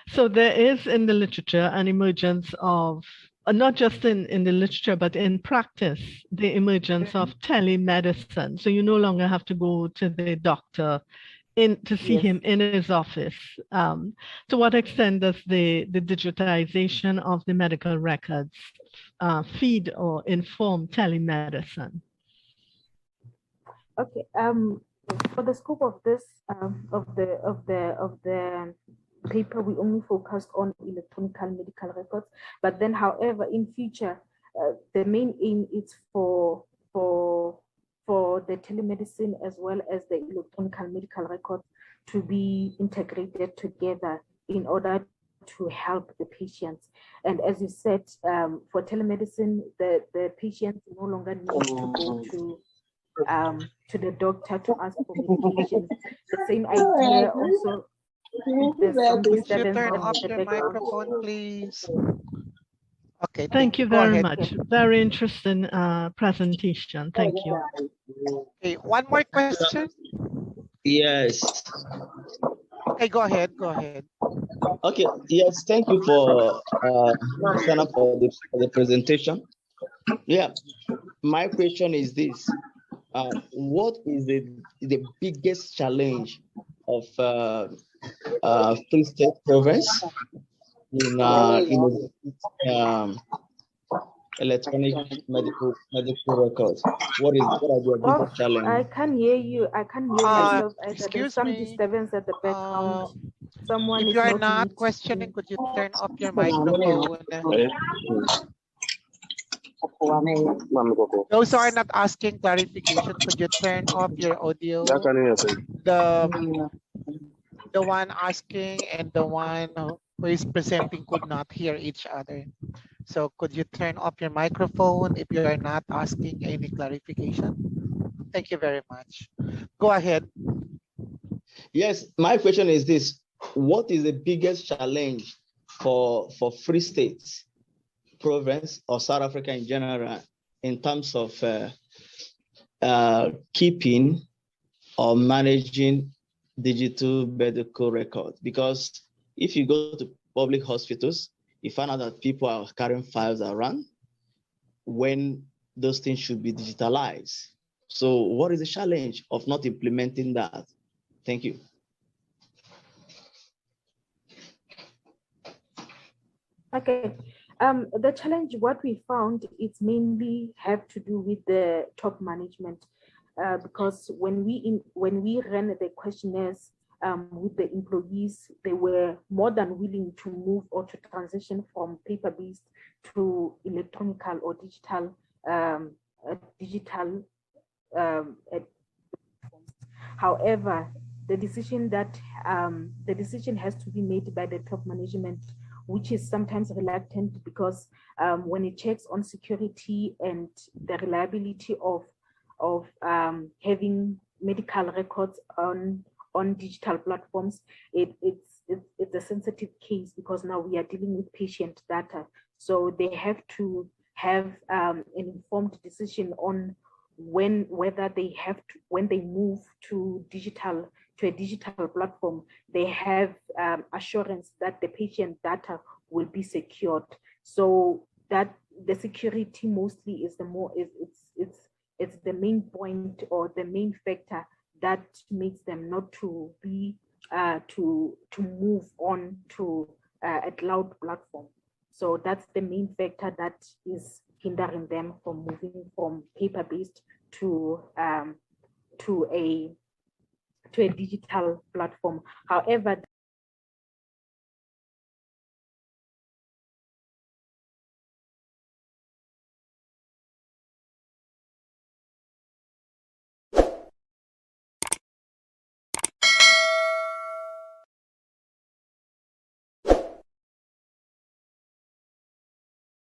so there is in the literature an emergence of, not just in the literature, but in practice, the emergence of telemedicine. So you no longer have to go to the doctor to see him in his office. To what extent does the digitization of the medical records feed or inform telemedicine? Okay. For the scope of this of the paper, we only focused on electronic medical records. But then, however, in future, the main aim is for the telemedicine as well as the electronic medical records to be integrated together in order to help the patients. And as you said, for telemedicine, the patient no longer needs to go to the doctor to ask for medication. The same idea also. Could you turn off your microphone, please? Okay. Thank you very much. Very interesting presentation. Thank you. Okay, one more question. Yes. Okay, go ahead. Go ahead. Okay. Yes. Thank you for the presentation. Yeah. My question is this: what is the biggest challenge of Free State Province in electronic medical records? What are the biggest challenges? I can't hear you. I can't hear myself either. There's some disturbance at the background. Someone if is you are not questioning, could you turn off your microphone? Those who are not asking clarification, could you turn off your audio? The one asking and the one who is presenting could not hear each other. So could you turn off your microphone if you are not asking any clarification? Thank you very much. Go ahead. Yes, my question is this: what is the biggest challenge for Free States Province or South Africa in general in terms of keeping or managing digital medical records? Because if you go to public hospitals, you find out that people are carrying files around. when those things should be digitalized. So what is the challenge of not implementing that? Thank you. Okay. The challenge, what we found, it's mainly have to do with the top management, because when we ran the questionnaires with the employees, they were more than willing to move or to transition from paper-based to electronical or digital. However, the decision has to be made by the top management, which is sometimes reluctant, because when it checks on security and the reliability of having medical records on digital platforms, it's a sensitive case, because now we are dealing with patient data. So they have to have an informed decision on when they move to a digital platform, they have assurance that the patient data will be secured. So that the security mostly is it's the main point or the main factor that makes them not to be to move on to a cloud platform. So that's the main factor that is hindering them from moving from paper-based to a digital platform. However,